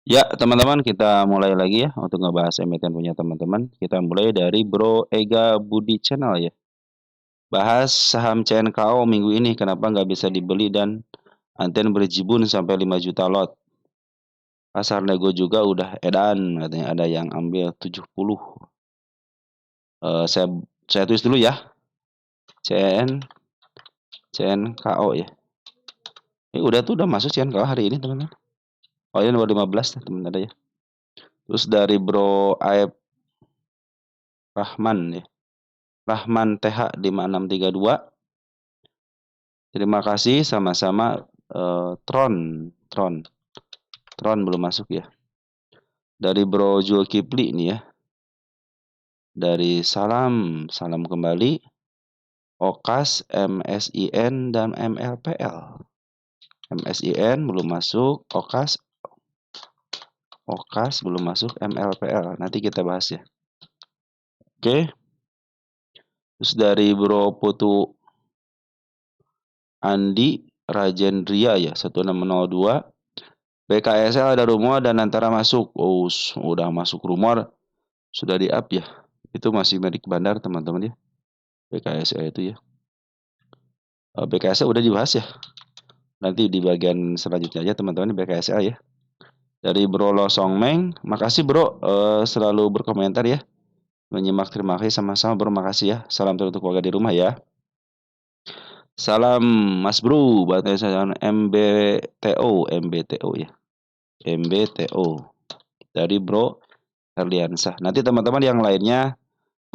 Ya, teman-teman, kita mulai lagi ya untuk ngebahas emiten punya teman-teman. Kita mulai dari Bro Ega Budi Channel ya. Bahas saham CNKO minggu ini kenapa nggak bisa dibeli dan Anten berjibun sampai 5 juta lot. Pasar nego juga udah edan katanya ada yang ambil 70. Saya tulis dulu ya. CN CNKO ya. Udah tuh udah masuk CNKO hari ini teman-teman. Oh ini nomor 15 teman ada ya. Terus dari Bro Aep Rahman ya. Rahman TH 5632. Terima kasih sama-sama. Tron, Tron, Tron belum masuk ya. Dari Bro Zulkifli nih ya. Dari salam kembali. Okas, MSIN dan MLPL. MSIN belum masuk, Okas belum masuk, MLPL. Nanti kita bahas ya. Oke. Terus dari Bro Putu Andi Rajendria ya 1602. BKSL ada rumor dan antara masuk. Oh, udah masuk rumor, sudah di-up ya. Itu masih milik bandar teman-teman ya. BKSL itu ya. BKSL udah dibahas ya. Nanti di bagian selanjutnya aja teman-teman BKSL ya. Dari Bro Lo Songmeng, makasih Bro selalu berkomentar ya. Menyimak, terima kasih sama-sama Bro, makasih ya. Salam terus untuk keluarga di rumah ya. Salam Mas Bro, buat saya MBTO ya. MBTO dari Bro Herliansah. Nanti teman-teman yang lainnya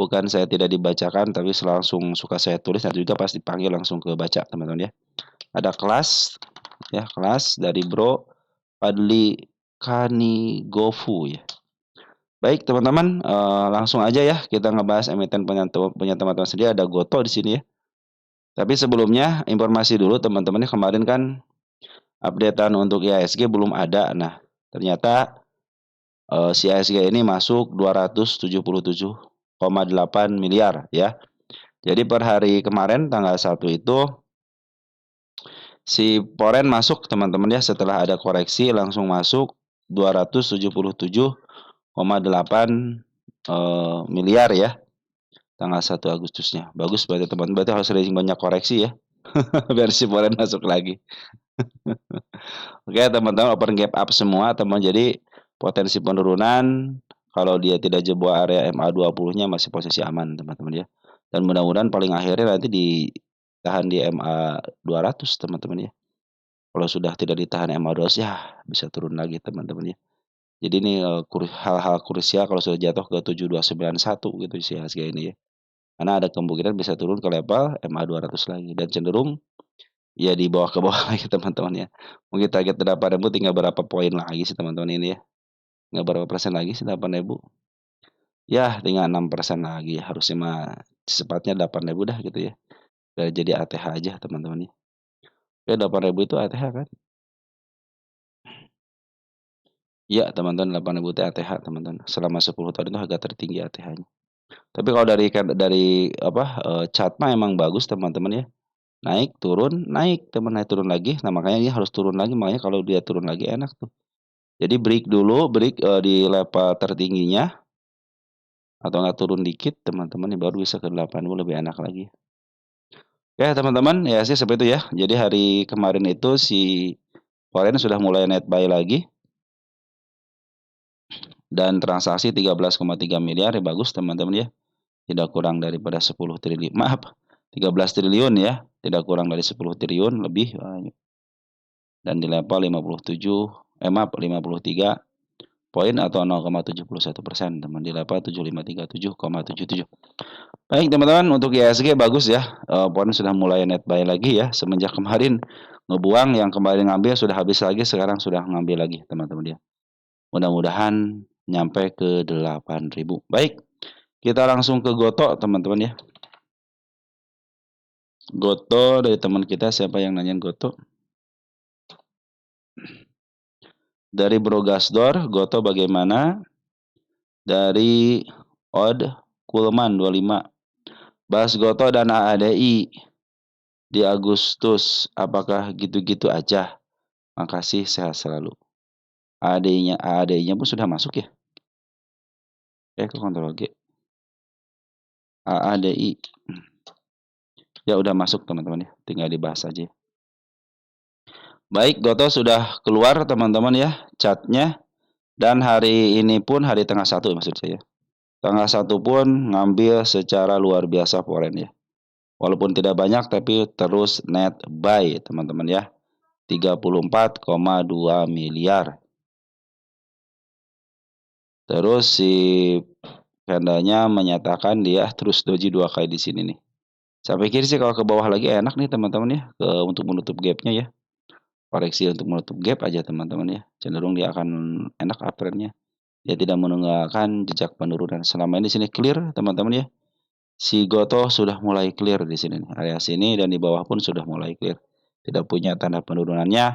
bukan saya tidak dibacakan, tapi langsung suka saya tulis, nanti juga pasti dipanggil langsung ke baca teman-teman ya. Ada kelas ya, kelas dari Bro Padli Kanigofu ya. Baik teman-teman, langsung aja ya kita ngebahas emiten punya teman-teman sendiri. Ada Goto di sini ya. Tapi sebelumnya informasi dulu teman-teman, kemarin kan updatean untuk IHSG belum ada. Nah, ternyata si IHSG ini masuk 277,8 miliar ya. Jadi per hari kemarin tanggal 1 itu si Poren masuk teman-teman ya, setelah ada koreksi langsung masuk 277,8 miliar ya tanggal 1 Agustusnya. Bagus berarti teman-teman, berarti harus sering banyak koreksi ya. Biar si Poren masuk lagi. Oke teman-teman, open gap up semua teman. Jadi potensi penurunan kalau dia tidak jebol area MA20-nya masih posisi aman teman-teman ya. Dan mudah-mudahan paling akhirnya nanti ditahan di MA200 teman-teman ya. Kalau sudah tidak ditahan MA200 ya bisa turun lagi teman-teman ya. Jadi ini hal-hal krusial kalau sudah jatuh ke 7291 gitu sih harga ini ya. Karena ada kemungkinan bisa turun ke level MA200 lagi dan cenderung ya di bawah ke bawah lagi teman-teman ya. Mungkin target 8.000 tinggal berapa poin lagi sih teman-teman ini ya. Tinggal berapa persen lagi sih 8.000? Ya tinggal 6% lagi. Harusnya mah secepatnya 8.000 dah gitu ya. Biar jadi ATH aja teman-teman ya. Ya 8.000 itu ATH kan? Ya teman-teman, 8.000 itu ATH teman-teman. Selama 10 tahun itu harga tertinggi ATH-nya. Tapi kalau dari apa chart mah emang bagus teman-teman ya. Naik, turun, naik, teman, naik turun lagi. Nah, makanya ini harus turun lagi, makanya kalau dia turun lagi enak tuh. Jadi break dulu, di level tertingginya atau nggak turun dikit, teman-teman, ini baru bisa ke 80 lebih enak lagi. Ya, teman-teman, ya sih seperti itu ya. Jadi hari kemarin itu si Foreign sudah mulai net buy lagi dan transaksi 13,3 miliar ya, bagus teman-teman ya. Tidak kurang daripada 10 triliun. Maaf, 13 triliun ya, tidak kurang dari 10 triliun lebih. Dan di level 53 poin atau 0,71% teman, di level 7537,77. Baik teman-teman, untuk IHSG bagus ya, poin sudah mulai net buy lagi ya, semenjak kemarin ngebuang, yang kemarin ngambil sudah habis lagi, sekarang sudah ngambil lagi teman-teman ya. Mudah-mudahan nyampe ke 8.000. Baik, kita langsung ke Goto teman-teman ya. Goto dari teman kita, siapa yang nanyain Goto? Dari Bro Gasdor, Goto bagaimana? Dari Od Kulman 25. Bahas Goto dan AADI di Agustus, apakah gitu-gitu aja? Makasih, sehat selalu. AADI-nya pun sudah masuk ya. Ke kontrol G. AADI. Ya udah masuk teman-teman ya. Tinggal dibahas aja. Baik, Goto sudah keluar teman-teman ya chatnya. Dan hari ini pun hari tanggal 1 maksud saya. Tanggal 1 pun ngambil secara luar biasa foreign ya. Walaupun tidak banyak tapi terus net buy teman-teman ya. 34,2 miliar. Terus si Vendanya menyatakan dia terus doji 2 kali di sini nih. Saya pikir sih kalau ke bawah lagi enak nih teman-teman ya, untuk menutup gapnya ya. Koreksi untuk menutup gap aja teman-teman ya. Cenderung dia akan enak uptrendnya. Dia tidak meninggalkan jejak penurunan. Selama ini di sini clear teman-teman ya. Si Goto sudah mulai clear di sini nih. Area sini dan di bawah pun sudah mulai clear. Tidak punya tanda penurunannya.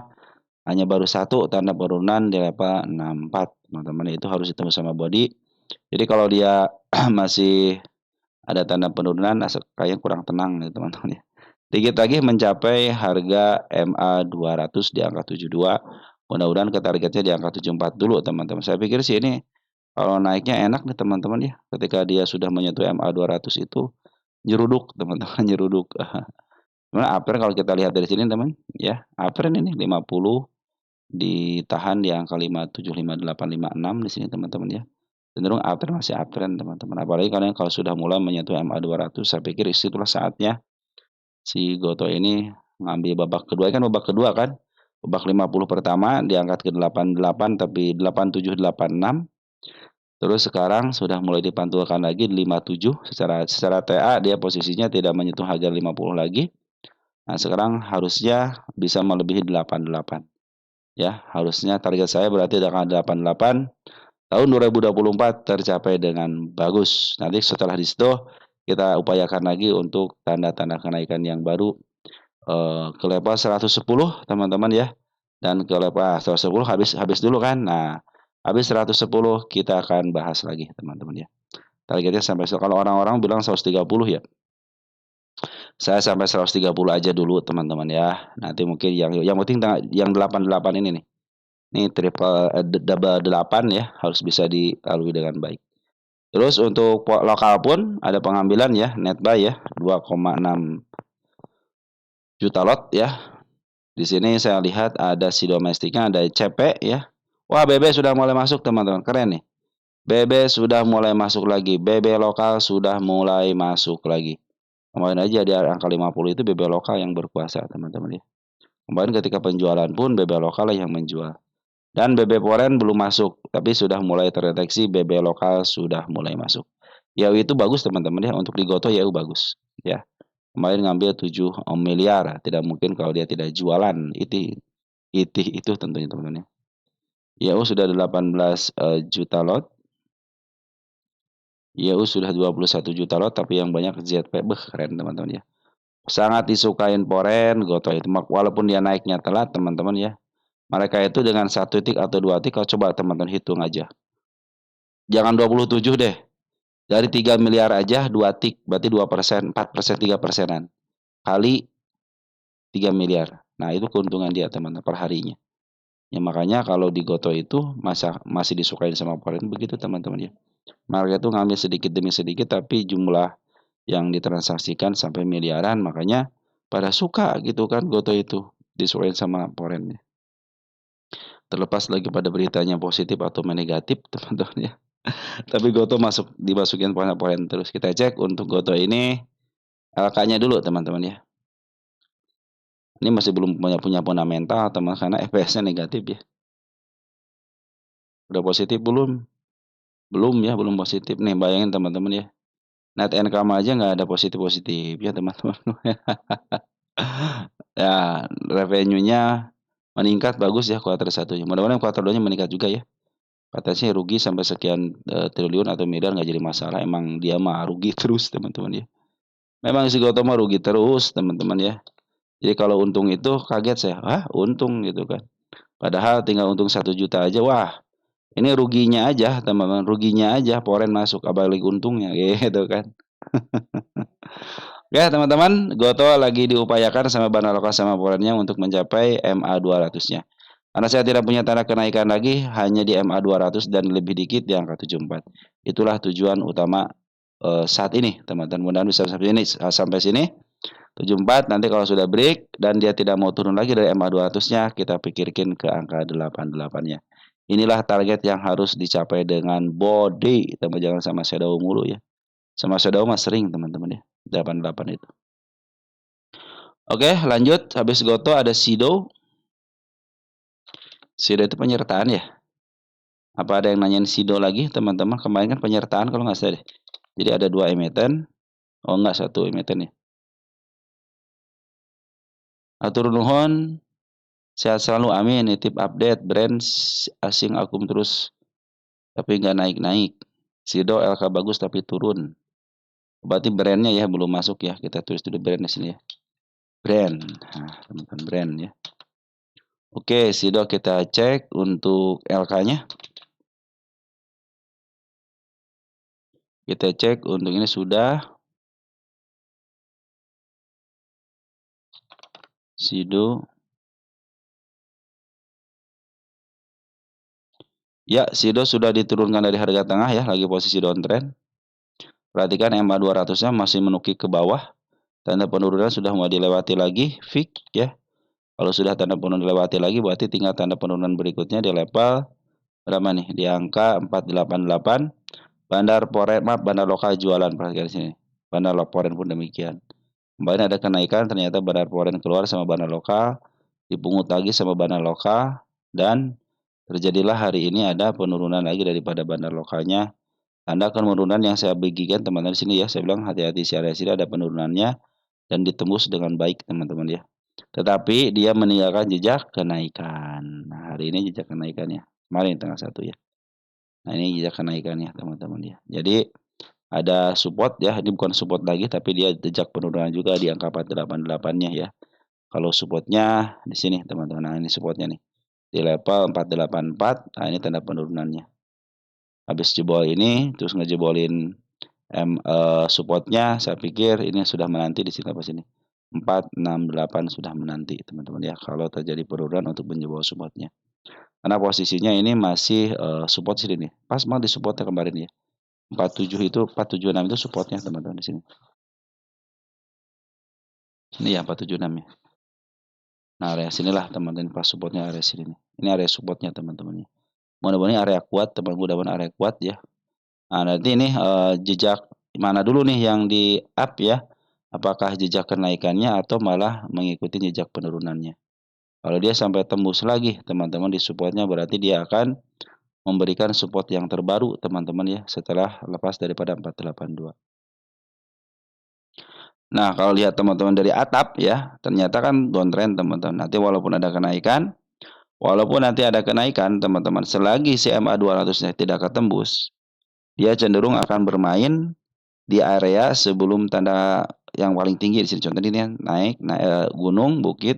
Hanya baru satu tanda penurunan di level 64 teman-teman. Itu harus ditemu sama body. Jadi kalau dia masih ada tanda penurunan, kayaknya kurang tenang nih teman-teman ya. Dikit lagi mencapai harga MA 200 di angka 72. Mudah-mudahan ke targetnya di angka 74 dulu teman-teman. Saya pikir sih ini kalau naiknya enak nih teman-teman ya. Ketika dia sudah menyentuh MA 200 itu nyeruduk teman-teman, nyeruduk. Sebenarnya uptrend kalau kita lihat dari sini teman ya, uptrend ini 50 ditahan di angka 57, 58, 56 di sini teman-teman ya. Cenderung uptrend masih uptrend teman-teman. Apalagi kalian kalau sudah mulai menyentuh MA 200, saya pikir itulah saatnya si Goto ini ngambil babak kedua. Kan babak kedua kan, babak 50 pertama diangkat ke 88 tapi 87, 86. Terus sekarang sudah mulai dipantulkan lagi di 57. Secara TA dia posisinya tidak menyentuh harga 50 lagi. Nah, sekarang harusnya bisa melebihi 88. Ya, harusnya target saya berarti dengan 88 tahun 2024 tercapai dengan bagus. Nanti setelah di situ kita upayakan lagi untuk tanda-tanda kenaikan yang baru ke level 110 teman-teman ya. Dan ke level 110 habis dulu kan. Nah, habis 110 kita akan bahas lagi teman-teman ya. Targetnya sampai kalau orang-orang bilang 130 ya. Saya sampai 130 aja dulu teman-teman ya. Nanti mungkin yang penting yang 88 ini nih. Ini double 8 ya, harus bisa dilalui dengan baik. Terus untuk lokal pun ada pengambilan ya, net buy ya, 2,6 juta lot ya. Di sini saya lihat ada si domestiknya, ada CP ya. Wah, BB sudah mulai masuk teman-teman, keren nih. BB sudah mulai masuk lagi, BB lokal sudah mulai masuk lagi. Kemarin aja di angka 50 itu BB lokal yang berkuasa teman-teman ya. Kemarin ketika penjualan pun BB lokal yang menjual. Dan BB foreign belum masuk, tapi sudah mulai terdeteksi BB lokal sudah mulai masuk. YAU itu bagus teman-teman ya, untuk di Goto YAU bagus ya. Kemarin ngambil 7 miliar, tidak mungkin kalau dia tidak jualan. Itu tentunya teman-teman ya. YAU sudah 18 juta lot. YAU sudah 21 juta lot, tapi yang banyak ZP. Keren teman-teman ya. Sangat disukain foreign Goto itu, walaupun dia naiknya telat teman-teman ya. Mereka itu dengan 1 tick atau 2 tick, kalau coba teman-teman hitung aja. Jangan 27 deh. Dari 3 miliar aja 2 tick, berarti 2%, 4%, 3%-an. Kali 3 miliar. Nah, itu keuntungan dia teman-teman per harinya. Ya makanya kalau di Goto itu masih disukain sama foreign begitu teman-teman ya. Mereka itu ngambil sedikit demi sedikit tapi jumlah yang ditransaksikan sampai miliaran, makanya pada suka gitu kan Goto itu disukain sama foreign ya. Terlepas lagi pada beritanya positif atau negatif teman-teman ya. Tapi Goto dimasukin poin-poin terus. Kita cek untuk Goto ini LK-nya dulu teman-teman ya. Ini masih belum punya fundamental teman karena FPS-nya negatif ya. Udah positif belum? Belum ya, belum positif. Nih bayangin teman-teman ya. Net income aja nggak ada positif-positif ya teman-teman. Ya, revenue-nya meningkat bagus ya kuartal 1-nya. Mudah-mudahan kuartal 2-nya meningkat juga ya. Katanya rugi sampai sekian triliun atau miliar nggak jadi masalah. Emang dia mah rugi terus teman-teman ya. Memang si Goto mah rugi terus teman-teman ya. Jadi kalau untung itu kaget saya, untung gitu kan. Padahal tinggal untung 1 juta aja, wah ini ruginya aja teman-teman, ruginya aja foreign masuk, apalagi untungnya gitu kan. Ya teman-teman, Goto lagi diupayakan sama Bana Lokal sama foreignnya untuk mencapai MA 200-nya. Karena saya tidak punya tanda kenaikan lagi, hanya di MA 200 dan lebih dikit di angka 74. Itulah tujuan utama saat ini, teman-teman. Mudah-mudahan bisa sampai sini. 74 nanti kalau sudah break dan dia tidak mau turun lagi dari MA 200-nya, kita pikirkan ke angka 88-nya. Inilah target yang harus dicapai dengan body, teman, jangan sama shadow mulu ya. Sama shadow mah sering, teman-teman ya. 88 itu. Oke, lanjut. Habis Goto ada Sido. Sido itu penyertaan ya. Apa ada yang nanyain Sido lagi, teman-teman? Kemarin kan penyertaan kalau nggak salah deh. Jadi ada 2 emiten. Oh enggak, 1 emiten ya. Atur nuhun. Sehat selalu, amin. Nitip update brand asing akum terus tapi nggak naik-naik. Sido LK bagus tapi turun. Berarti brandnya ya belum masuk ya. Kita tulis dulu brand di sini ya. Brand. Nah, teman-teman, brand ya. Oke, Sido kita cek untuk LK-nya. Kita cek untuk ini sudah. Sido. Ya, Sido sudah diturunkan dari harga tengah ya, lagi posisi downtrend. Perhatikan MA 200-nya masih menukik ke bawah. Tanda penurunan sudah mau dilewati lagi, fix ya. Kalau sudah tanda penurunan dilewati lagi, berarti tinggal tanda penurunan berikutnya di level berapa nih? Di angka 488. Bandar Poren, maaf, bandar lokal jualan, perhatikan di sini. Bandar Poren pun demikian. Kemarin ada kenaikan, ternyata bandar Poren keluar sama bandar lokal, dipungut lagi sama bandar lokal, dan terjadilah hari ini ada penurunan lagi daripada bandar lokalnya. Tanda penurunan yang saya bagikan teman-teman di sini ya, saya bilang hati-hati si area sini ada penurunannya dan ditembus dengan baik teman-teman ya. Tetapi dia meninggalkan jejak kenaikan. Nah, hari ini jejak kenaikannya. Kemarin tanggal 1 ya. Nah, ini jejak kenaikannya teman-teman ya. Jadi ada support ya, ini bukan support lagi tapi dia jejak penurunan juga di angka 488-nya ya. Kalau supportnya di sini teman-teman. Nah, ini supportnya nih. Di level 484. Nah, ini tanda penurunannya. Habis jebol ini terus ngejebolin supportnya, saya pikir ini sudah menanti di sini apa sini. 468 sudah menanti teman-teman ya kalau terjadi penurunan untuk menjebol supportnya. Karena posisinya ini masih support sini nih. Pas banget di supportnya kemarin ya. 47 itu 476 itu supportnya teman-teman di sini. Sini ya 476 ya. Nah, area sinilah teman-teman pas supportnya area sini nih. Ini area supportnya teman-teman ya. Mudah-mudahan area kuat, teman-teman, mudah-mudahan area kuat ya. Nah, nanti ini jejak mana dulu nih yang di up ya? Apakah jejak kenaikannya atau malah mengikuti jejak penurunannya? Kalau dia sampai tembus lagi, teman-teman, di supportnya berarti dia akan memberikan support yang terbaru, teman-teman ya, setelah lepas daripada 482. Nah, kalau lihat teman-teman dari atap ya, ternyata kan downtrend, teman-teman. Nanti walaupun nanti ada kenaikan, teman-teman, selagi CMA 200-nya tidak ketembus, dia cenderung akan bermain di area sebelum tanda yang paling tinggi di sini. Contoh ini naik gunung, bukit,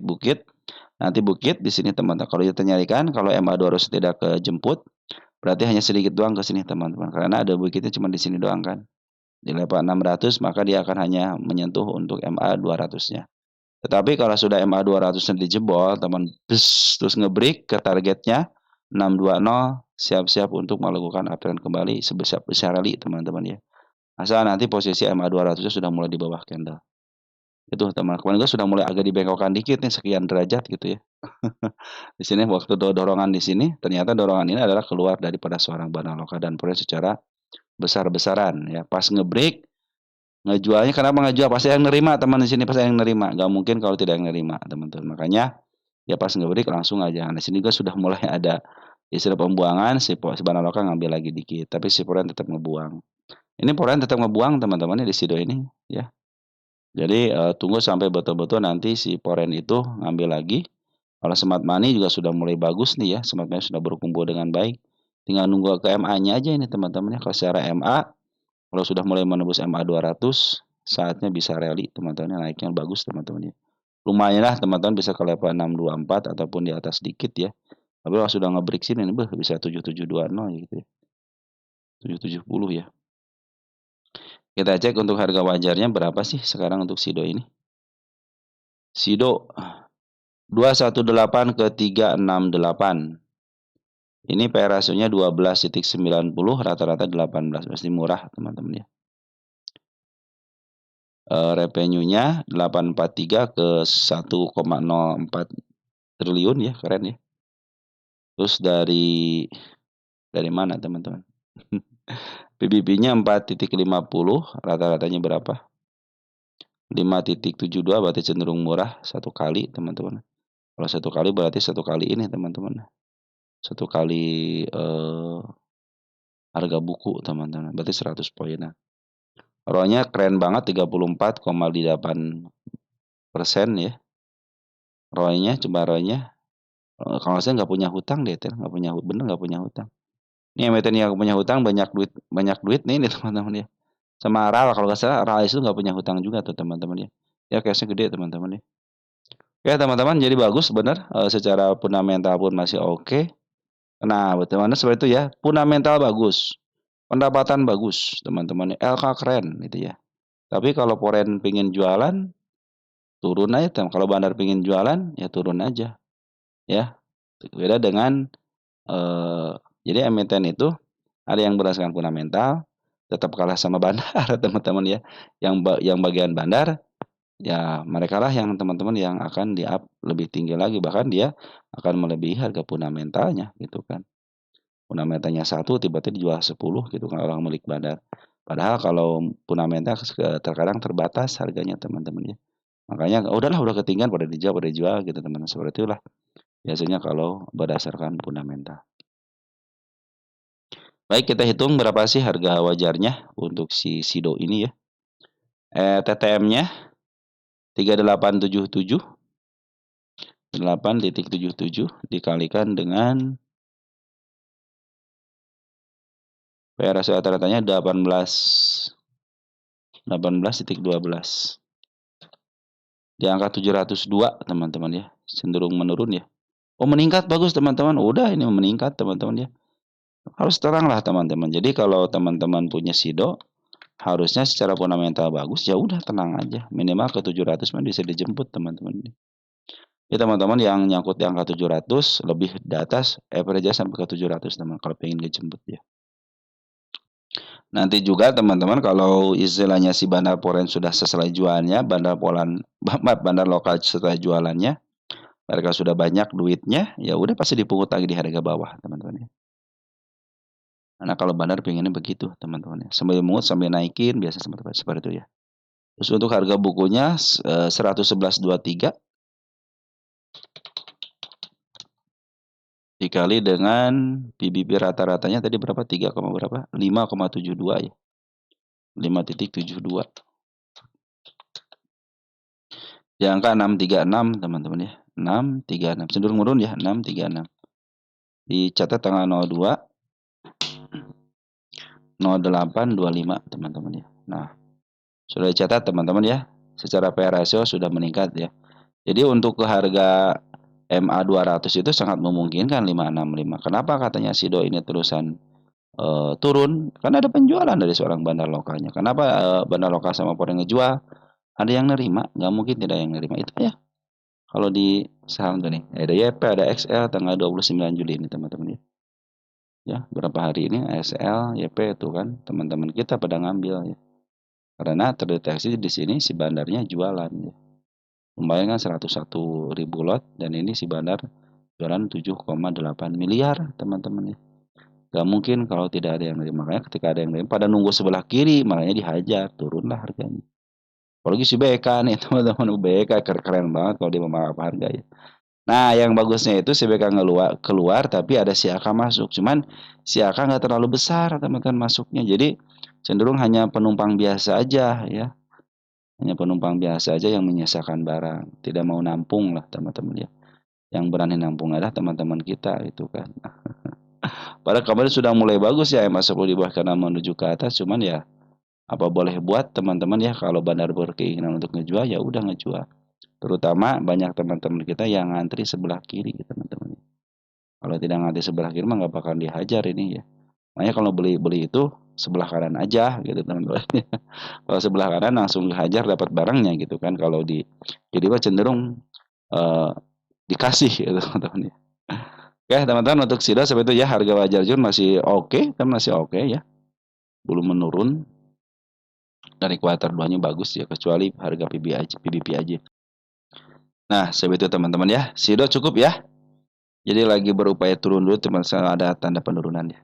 nanti bukit di sini teman-teman. Kalau kita nyarikan, kalau MA 200 tidak kejemput, berarti hanya sedikit doang ke sini teman-teman. Karena ada bukitnya cuma di sini doang kan. Di level 600 maka dia akan hanya menyentuh untuk MA 200-nya. Tetapi kalau sudah MA 200-nya dijebol, teman, terus ngebreak ke targetnya 620, siap-siap untuk melakukan uptrend kembali sebesar rally teman-teman ya. Asal nanti posisi MA 200-nya sudah mulai di bawah candle. Itu teman, kemarin gue sudah mulai agak dibengkokkan dikit nih sekian derajat gitu ya. Di sini waktu dorongan di sini, ternyata dorongan ini adalah keluar daripada seorang bandar lokal dan Forex secara besar-besaran ya. Pas ngebreak, ngejualnya kenapa ngejual? Pasti yang nerima teman di sini, pasti yang nerima. Gak mungkin kalau tidak yang nerima teman-teman. Makanya ya pas ngebreak langsung aja. Nah, di sini juga sudah mulai ada istilah pembuangan, si bandar lokal ngambil lagi dikit, tapi si Forex tetap ngebuang. Ini Forex tetap ngebuang teman-teman di sido ini ya. Jadi tunggu sampai betul-betul nanti si Forex itu ngambil lagi. Kalau smart money juga sudah mulai bagus nih ya, smart money sudah berkumpul dengan baik. Tinggal nunggu ke MA-nya aja ini teman-teman ya. Kalau secara MA, kalau sudah mulai menembus MA 200, saatnya bisa rally teman-teman, naiknya bagus teman-teman ya. Lumayan lah teman-teman bisa ke level 624 ataupun di atas dikit ya. Tapi kalau sudah nge-break sini nih, bisa 7720 gitu ya. 770 ya. Kita cek untuk harga wajarnya berapa sih sekarang untuk Sido ini. Sido 218 ke 368. Ini P/E rasionya 12,90, rata-rata 18, pasti murah teman-teman ya. Revenue-nya 843 ke 1,04 triliun ya, keren ya. Terus dari mana teman-teman? PBB-nya 4,50, rata-ratanya berapa? 5,72, berarti cenderung murah satu kali teman-teman. Kalau satu kali berarti satu kali ini teman-teman. Satu kali harga buku teman-teman, berarti 100 poinan. ROE-nya keren banget 34,8% ya. ROE-nya coba ROE-nya. Kalau saya nggak punya hutang deh, nggak punya hutang. Ini emiten yang punya hutang banyak duit nih teman-teman ya. Sama RAL, kalau nggak salah RAL itu nggak punya hutang juga tuh teman-teman ya. Ya cashnya gede teman-teman ya. Oke teman-teman, jadi bagus benar, secara fundamental pun masih oke. Nah, teman-teman seperti itu ya, fundamental bagus, pendapatan bagus teman-teman, LK keren gitu ya. Tapi kalau foreign pengen jualan, turun aja kalau bandar pengen jualan ya turun aja ya. Beda dengan jadi emiten itu ada yang berdasarkan fundamental tetap kalah sama bandar teman-teman ya. Yang bagian bandar ya mereka lah yang teman-teman yang akan di-up lebih tinggi lagi, bahkan dia akan melebihi harga fundamentalnya gitu kan. Fundamentalnya 1 tiba-tiba dijual 10 gitu kan orang milik bandar. Padahal kalau fundamental terkadang terbatas harganya teman-teman ya. Makanya udahlah udah ketinggian pada dijual gitu teman-teman. Seperti itulah biasanya kalau berdasarkan fundamental. Baik, kita hitung berapa sih harga wajarnya untuk si Sido ini ya. TTM-nya 3877 8,77 dikalikan dengan P/E rasio rata-ratanya 18,12 di angka 702 teman-teman ya, cenderung menurun ya. Oh meningkat, bagus teman-teman, udah ini meningkat teman-teman ya. Harus tenang lah teman-teman. Jadi kalau teman-teman punya Sido, harusnya secara fundamental bagus, ya udah tenang aja. Minimal ke 700 mah bisa dijemput teman-teman. Ya teman-teman yang nyangkut di angka 700 lebih di atas, average sampai ke 700 teman kalau pengen dijemput ya. Nanti juga teman-teman kalau istilahnya si bandar foreign sudah selesai jualannya, bandar lokal setelah jualannya, mereka sudah banyak duitnya, ya udah pasti dipungut lagi di harga bawah teman-teman ya. Nah kalau bandar pengennya begitu teman-teman ya, sambil mungut sambil naikin biasa seperti itu ya. Terus untuk harga bukunya 111,23 dikali dengan PBB rata-ratanya tadi berapa? 3, berapa? 5,72 ya. 5,72. Di angka 636 teman-teman ya. 636 cenderung menurun ya, 636. Dicatat tanggal 02 0825 teman-teman ya. Nah, sudah dicatat teman-teman ya. Secara P/E rasio sudah meningkat ya. Jadi untuk ke harga MA 200 itu sangat memungkinkan 565. Kenapa katanya Sido ini terusan turun? Karena ada penjualan dari seorang bandar lokalnya. Kenapa bandar lokal sama foreign ngejual? Ada yang nerima, nggak mungkin tidak yang nerima itu ya. Kalau di saham tuh nih, ada YP, ada XL tanggal 29 Juli ini teman-teman ya. Ya, berapa hari ini XL, YP itu kan teman-teman kita pada ngambil ya. Karena terdeteksi di sini si bandarnya jualan ya. Lumayan kan 101.000 lot dan ini si bandar jualan 7,8 miliar teman-teman ya. Gak mungkin kalau tidak ada yang nerima. Makanya ketika ada yang nerima pada nunggu sebelah kiri, makanya dihajar, turunlah harganya. Apalagi si BK nih teman-teman, BK keren banget kalau dia memahami harga ya. Nah, yang bagusnya itu si BK keluar tapi ada si AK masuk. Cuman si AK nggak terlalu besar teman-teman masuknya. Jadi cenderung hanya penumpang biasa aja ya. Hanya penumpang biasa aja yang menyisakan barang. Tidak mau nampung lah teman-teman ya. Yang berani nampung adalah teman-teman kita itu kan. Padahal kemarin sudah mulai bagus ya masuk di bawah karena menuju ke atas. Cuman ya apa boleh buat teman-teman ya kalau bandar berkeinginan untuk ngejual ya udah ngejual. Terutama banyak teman-teman kita yang ngantri sebelah kiri teman-teman. Kalau tidak ngantri sebelah kiri mah nggak bakal dihajar ini ya. Makanya kalau beli itu sebelah kanan aja gitu teman-teman. Kalau sebelah kanan langsung dihajar dapat barangnya gitu kan. Kalau di jadi mah cenderung dikasih gitu teman-teman ya. Oke teman-teman, untuk SIDO seperti itu ya, harga wajar Jun masih oke, kan masih oke ya, belum menurun, dari kuartal 2-nya bagus ya, kecuali harga PBP aja. Nah seperti itu teman-teman ya, SIDO cukup ya, jadi lagi berupaya turun dulu teman, ada tanda penurunan ya.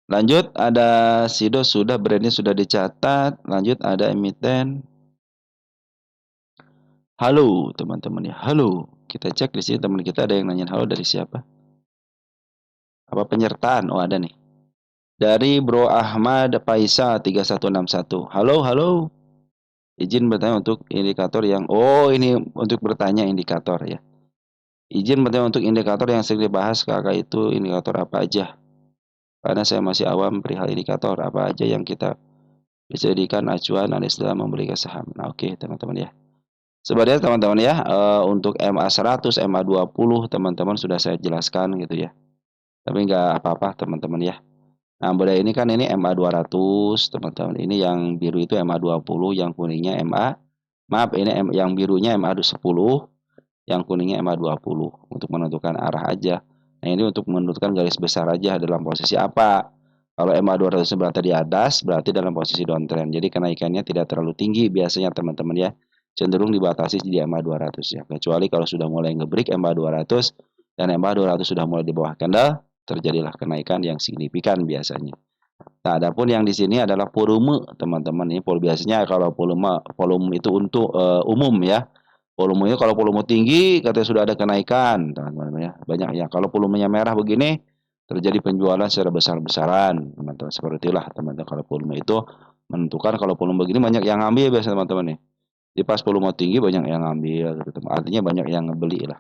Lanjut ada SIDO sudah, brandnya sudah dicatat. Lanjut ada emiten. Halo teman-teman ya, halo. Kita cek di sini, teman kita ada yang nanyain halo, dari siapa? Apa penyertaan? Oh ada nih. Dari Bro Ahmad Paisa 3161. Halo, halo. Izin bertanya untuk indikator yang, oh ini untuk bertanya indikator ya. Izin bertanya untuk indikator yang sering dibahas kakak, itu indikator apa aja? Karena saya masih awam perihal indikator, apa aja yang kita bisa jadikan acuan analis dalam membeli saham. Nah oke teman-teman ya. Sebenarnya teman-teman ya, untuk MA 100, MA 20 teman-teman sudah saya jelaskan gitu ya. Tapi nggak apa-apa teman-teman ya. Nah, pada ini kan ini MA 200 teman-teman. Ini yang biru itu MA 20, yang kuningnya MA, maaf ini yang birunya MA 10, yang kuningnya MA 20 untuk menentukan arah aja. Nah, ini untuk menentukan garis besar aja dalam posisi apa. Kalau MA 200 berada di atas, berarti dalam posisi downtrend. Jadi kenaikannya tidak terlalu tinggi biasanya teman-teman ya. Cenderung dibatasi di MA 200 ya. Kecuali kalau sudah mulai ngebreak MA 200 dan MA 200 sudah mulai di bawah candle, terjadilah kenaikan yang signifikan biasanya. Nah, adapun yang di sini adalah volume, teman-teman. Ini biasanya kalau volume itu untuk umum ya. Volumenya kalau volume tinggi katanya sudah ada kenaikan, teman-teman ya. Banyak ya. Kalau volumenya merah begini terjadi penjualan secara besar-besaran, teman-teman. Seperti itulah, teman-teman. Kalau volume itu menentukan, kalau volume begini banyak yang ngambil biasanya, teman-teman nih. Di pas volume tinggi banyak yang ngambil gitu. Artinya banyak yang ngebeli lah.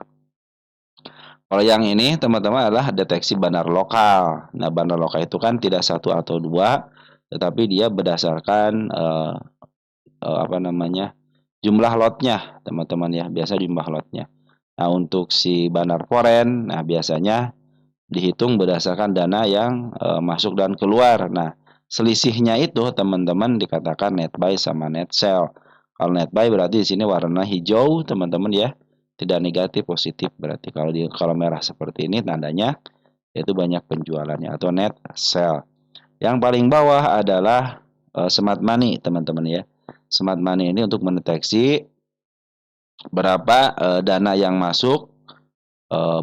Kalau yang ini teman-teman adalah deteksi bandar lokal. Nah, bandar lokal itu kan tidak satu atau dua, tetapi dia berdasarkan apa namanya, jumlah lotnya, teman-teman ya. Biasa jumlah lotnya. Nah, untuk si bandar foreign, nah biasanya dihitung berdasarkan dana yang masuk dan keluar. Nah, selisihnya itu teman-teman dikatakan net buy sama net sell. Kalau net buy berarti di sini warna hijau, teman-teman ya. Tidak negatif, positif berarti. Kalau merah seperti ini tandanya itu banyak penjualannya, atau net sell. Yang paling bawah adalah smart money, teman-teman ya. Smart money ini untuk mendeteksi berapa dana yang masuk,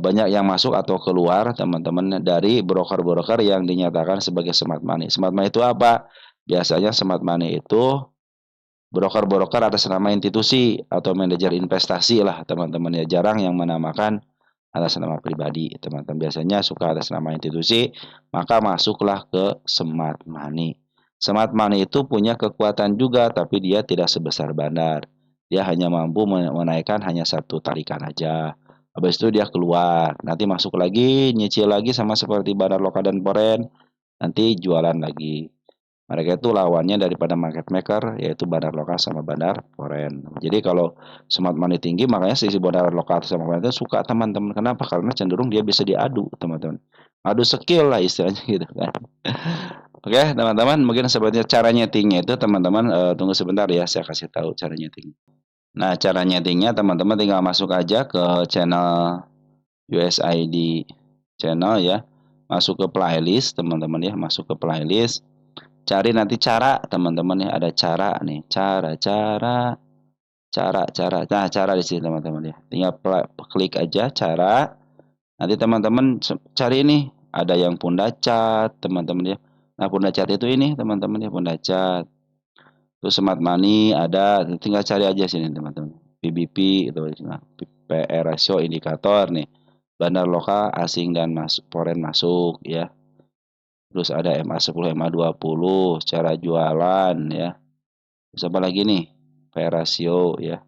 banyak yang masuk atau keluar, teman-teman, dari broker-broker yang dinyatakan sebagai smart money. Smart money itu apa? Biasanya smart money itu broker-broker atas nama institusi atau manajer investasi lah, teman-teman ya. Jarang yang menamakan atas nama pribadi, teman-teman. Biasanya suka atas nama institusi, maka masuklah ke smart money. Smart money itu punya kekuatan juga, tapi dia tidak sebesar bandar. Dia hanya mampu menaikkan hanya satu tarikan aja. Habis itu dia keluar, nanti masuk lagi, nyicil lagi, sama seperti bandar lokal dan foreign, nanti jualan lagi. Mereka itu lawannya daripada market maker, yaitu bandar lokal sama bandar foreign. Jadi kalau smart money tinggi, makanya sisi bandar lokal sama foreign itu suka, teman-teman. Kenapa? Karena cenderung dia bisa diadu, teman-teman. Adu skill lah istilahnya gitu kan. Oke, teman-teman, mungkin sebenarnya cara nyetingnya itu, teman-teman, tunggu sebentar ya, saya kasih tahu cara nyeting. Nah, cara nyetingnya teman-teman tinggal masuk aja ke channel USID channel ya. Masuk ke playlist, teman-teman ya, masuk ke playlist. Cari nanti cara, teman-teman ya, ada cara nih, cara. Nah, cara di sini teman-teman ya. Tinggal klik aja cara. Nanti teman-teman cari ini, ada yang pundacat, teman-teman ya. Nah, pundacat itu ini, teman-teman ya, pundacat. Terus smart money ada, tinggal cari aja sini, teman-teman. PBP itu, nah, PR ratio indikator nih. Bandar lokal asing dan foreign masuk ya. Terus ada MA 10, MA 20, cara jualan ya. Terus apa lagi nih? PR ratio ya.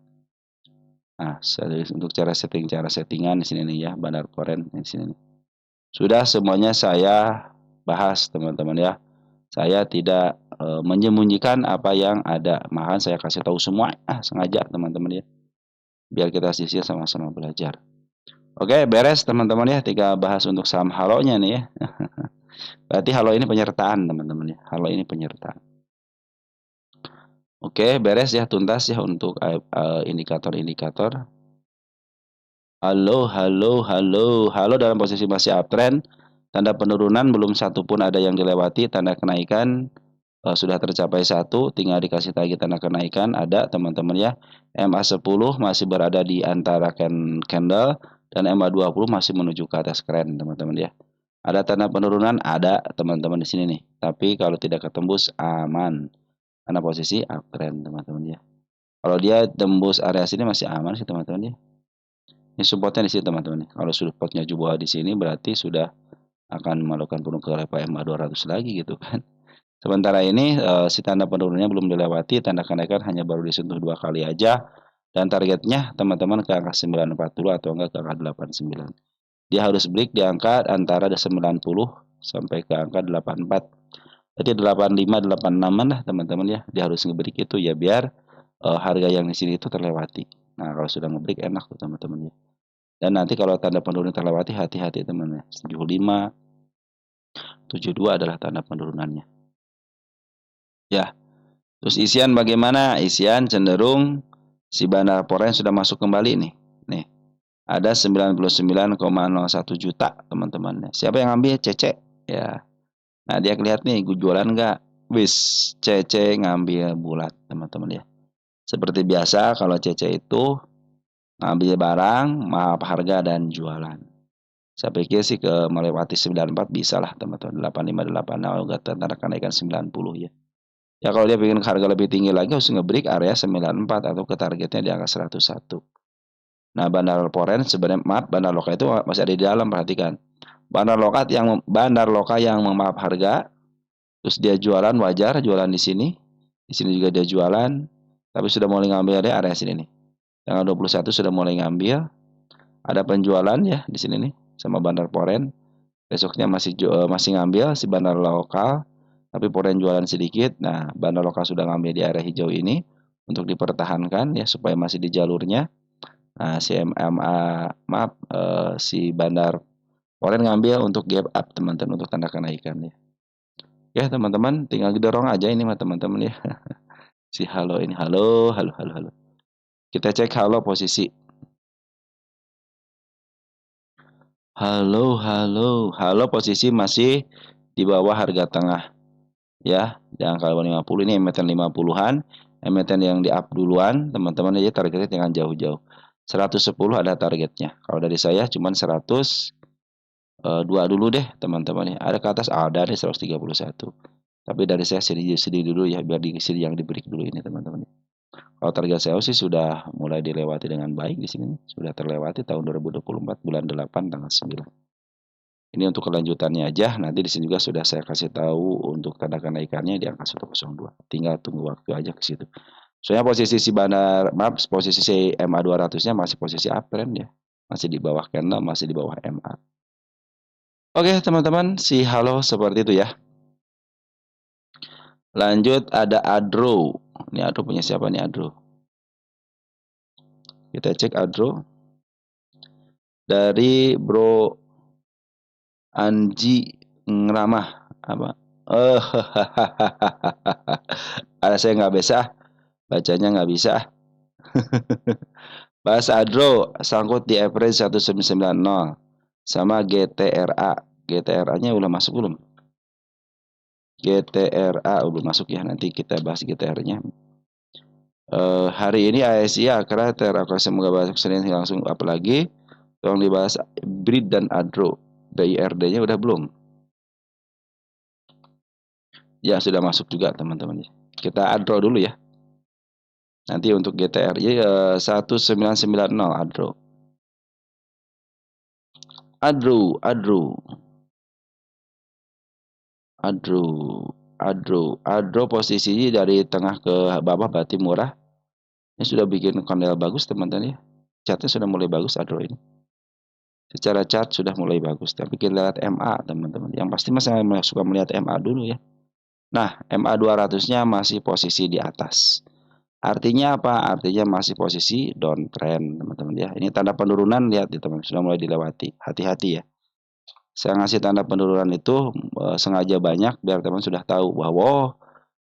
Nah, untuk cara settingan di sini nih ya, bandar foreign di sini nih. Sudah semuanya saya bahas, teman-teman ya. Saya tidak menyembunyikan apa yang ada. Malahan saya kasih tahu semua, sengaja teman-teman ya. Biar kita sisir sama-sama belajar. Oke, beres teman-teman ya. Tinggal bahas untuk saham halonya nih ya. Berarti halo ini penyertaan, teman-teman ya. Halo ini penyertaan. Oke, beres ya, tuntas ya untuk indikator-indikator. Halo, halo, halo, halo dalam posisi masih uptrend. Tanda penurunan belum satu pun ada yang dilewati. Tanda kenaikan sudah tercapai satu, tinggal dikasih lagi tanda kenaikan. Ada teman-teman ya. MA10 masih berada di antara candle dan MA20 masih menuju ke atas keren teman-teman ya. Ada tanda penurunan, ada teman-teman di sini nih. Tapi kalau tidak ketembus aman. Karena posisi uptrend teman-teman ya. Kalau dia tembus area sini masih aman sih teman-teman ya. Ini supportnya di sini teman-teman. Kalau supportnya juga di sini berarti sudah akan melakukan penuh ke level MA 200 lagi gitu kan. Sementara ini si tanda penurunannya belum dilewati, tanda kenaikan hanya baru disentuh 2 kali aja dan targetnya teman-teman ke angka 940 atau enggak ke angka 89. Dia harus break di angka antara 90 sampai ke angka 84. Jadi 85 86-an lah teman-teman ya. Dia harus nge-break itu ya biar harga yang di sini itu terlewati. Nah, kalau sudah nge-break enak tuh teman-teman ya. Dan nanti kalau tanda penurunan terlewati hati-hati teman ya. 75, 72 adalah tanda penurunannya. Ya, terus isian bagaimana? Isian cenderung si Bandar Poren sudah masuk kembali nih. Nih, ada 99,01 juta teman-teman. Siapa yang ngambil? Cece. Ya. Nah, dia kelihatan nih, gue jualan nggak? Wis, Cece ngambil bulat teman-teman ya. Seperti biasa kalau Cece itu ngambil barang, maaf harga dan jualan. Saya pikir sih ke melewati 94 bisa lah teman-teman. 85, 86 udah tanda kenaikan 90 ya. Ya kalau dia pengen harga lebih tinggi lagi harus nge-break area 94 atau ke targetnya di angka 101. Nah, Bandar Poren sebenarnya maaf Bandar Loka itu masih ada di dalam perhatikan. Bandar Loka yang memaaf harga, terus dia jualan wajar, jualan di sini. Di sini juga dia jualan, tapi sudah mulai ngambil area sini nih. Tanggal 21 sudah mulai ngambil. Ada penjualan ya di sini nih sama Bandar Poren. Besoknya masih ngambil si Bandar Lokal, tapi Poren jualan sedikit. Nah, Bandar Lokal sudah ngambil di area hijau ini untuk dipertahankan ya supaya masih di jalurnya. Nah, si MMA maaf si Bandar Poren ngambil untuk gap up teman-teman untuk tanda kenaikan ya. Ya teman-teman, tinggal didorong aja ini mah teman-teman ya. Si halo ini halo, halo, halo, halo. Kita cek halo posisi. Halo, halo, halo posisi masih di bawah harga tengah ya. Di angka 50 ini emiten 50-an, emiten yang di up duluan, teman-teman aja targetnya jangan jauh-jauh. 110 ada targetnya. Kalau dari saya cuman 102 dulu deh teman-teman ya. Ada ke atas ada deh 131. Tapi dari saya sedih dulu ya biar di sini yang di break dulu ini teman-teman. Kalau target saya sih sudah mulai dilewati dengan baik di sini. Sudah terlewati tahun 2024 bulan 8 tanggal 9. Ini untuk kelanjutannya aja. Nanti di sini juga sudah saya kasih tahu untuk tanda kenaikannya di angka 102. Tinggal tunggu waktu aja ke situ. Soalnya posisi si Bandar, maaf, posisi si MA 200-nya masih posisi uptrend ya. Masih di bawah candle, masih di bawah MA. Oke, teman-teman, si halo seperti itu ya. Lanjut ada Adro. Ini Adro punya siapa nih Adro? Kita cek Adro. Dari Bro Anji Ngeramah apa? Oh, ada saya nggak bisa, bacanya nggak bisa. Bahasa Adro sangkut di average 1990 sama GTRA. GTRA-nya udah masuk belum? GTRA belum masuk ya, nanti kita bahas GTR-nya. Hari ini ASI akhirnya terakasi semoga bahas Senin langsung apalagi tolong dibahas BRID dan ADRO. BIRD-nya udah belum? Ya sudah masuk juga teman-teman. Kita ADRO dulu ya. Nanti untuk GTR ya 1990 ADRO. ADRO, ADRO. ADRO, ADRO, ADRO posisi dari tengah ke bawah berarti murah. Ini sudah bikin candle bagus teman-teman ya. Chartnya sudah mulai bagus ADRO ini. Secara chart sudah mulai bagus. Tapi kita lihat MA teman-teman. Yang pasti saya suka melihat MA dulu ya. Nah, MA 200-nya masih posisi di atas. Artinya apa? Artinya masih posisi downtrend teman-teman ya. Ini tanda penurunan lihat ya teman, sudah mulai dilewati. Hati-hati ya. Saya ngasih tanda penurunan itu sengaja banyak biar teman sudah tahu bahwa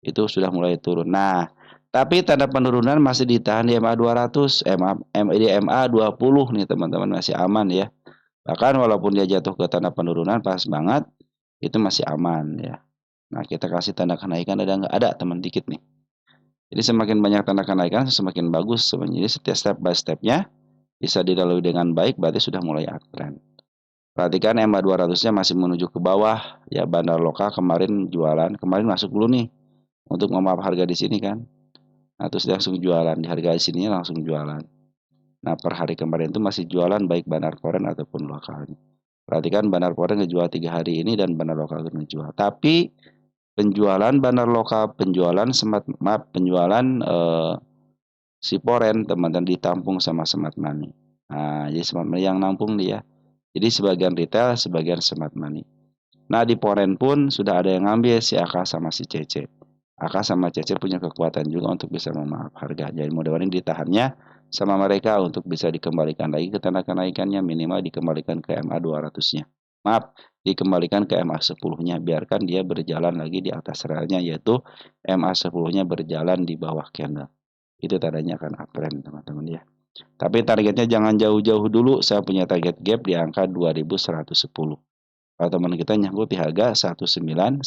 itu sudah mulai turun. Nah, Tapi tanda penurunan masih ditahan di MA 200, di MA 20 nih teman-teman, masih aman ya. Bahkan walaupun dia jatuh ke tanda penurunan pas banget, itu masih aman ya. Nah, kita kasih tanda kenaikan ada nggak? Ada teman dikit nih. Jadi semakin banyak tanda kenaikan semakin bagus sebenarnya. Jadi setiap step by stepnya bisa dilalui dengan baik, berarti sudah mulai uptrend. Perhatikan MA 200-nya masih menuju ke bawah ya. Bandar lokal kemarin jualan, kemarin masuk dulu nih untuk memap harga di sini kan. Nah, terus dia langsung jualan di harga di sininya langsung jualan. Nah, per hari kemarin itu masih jualan baik bandar foreign ataupun lokal. Perhatikan bandar foreign ngejual 3 hari ini dan bandar lokal ngejual. Tapi penjualan bandar lokal, penjualan si foreign teman-teman ditampung sama smart money. Nah, jadi smart money yang nampung dia. Jadi sebagian retail, sebagian smart money. Nah, di foreign pun sudah ada yang ngambil si AK sama si CC. AK sama CC punya kekuatan juga untuk bisa memaaf harga. Jadi mudah-mudahan ditahannya sama mereka untuk bisa dikembalikan lagi ke tanda kenaikannya, minimal dikembalikan ke MA 200-nya. Maaf, dikembalikan ke MA 10-nya. Biarkan dia berjalan lagi di atas relnya, yaitu MA 10-nya berjalan di bawah candle. Itu tandanya akan uptrend teman-teman ya. Tapi targetnya jangan jauh-jauh dulu. Saya punya target gap di angka 2110. Kalau teman kita nyangkut di harga 1990.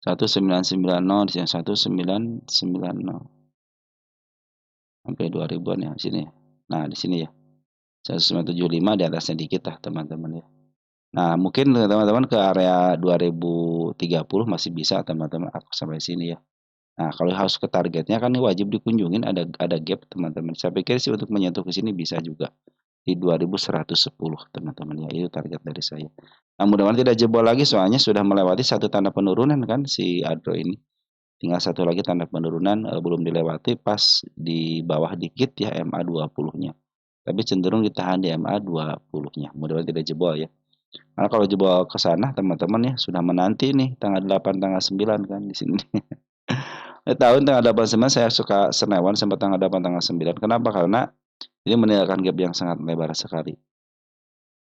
1990 di sini 1990. Sampai 2000-an ya di sini. Nah, di sini ya. 1975 di atasnya dikit lah teman-teman ya. Nah, mungkin teman-teman ke area 2030 masih bisa teman-teman sampai sini ya. Nah, kalau harus ke targetnya kan ini wajib dikunjungin, ada gap teman-teman. Saya pikir sih untuk menyentuh ke sini bisa juga di 2110 teman-teman ya. Itu target dari saya. Nah, mudah-mudahan tidak jebol lagi soalnya sudah melewati satu tanda penurunan kan si Adro ini. Tinggal satu lagi tanda penurunan belum dilewati pas di bawah dikit ya MA 20-nya. Tapi cenderung ditahan di MA 20-nya. Mudah-mudahan tidak jebol ya. Karena kalau jebol ke sana teman-teman ya sudah menanti nih tanggal 8 tanggal 9 kan di sini. Tahun tanggal 8 9 saya suka senewan sampai tanggal 8 tanggal 9. Kenapa? Karena ini meninggalkan gap yang sangat lebar sekali.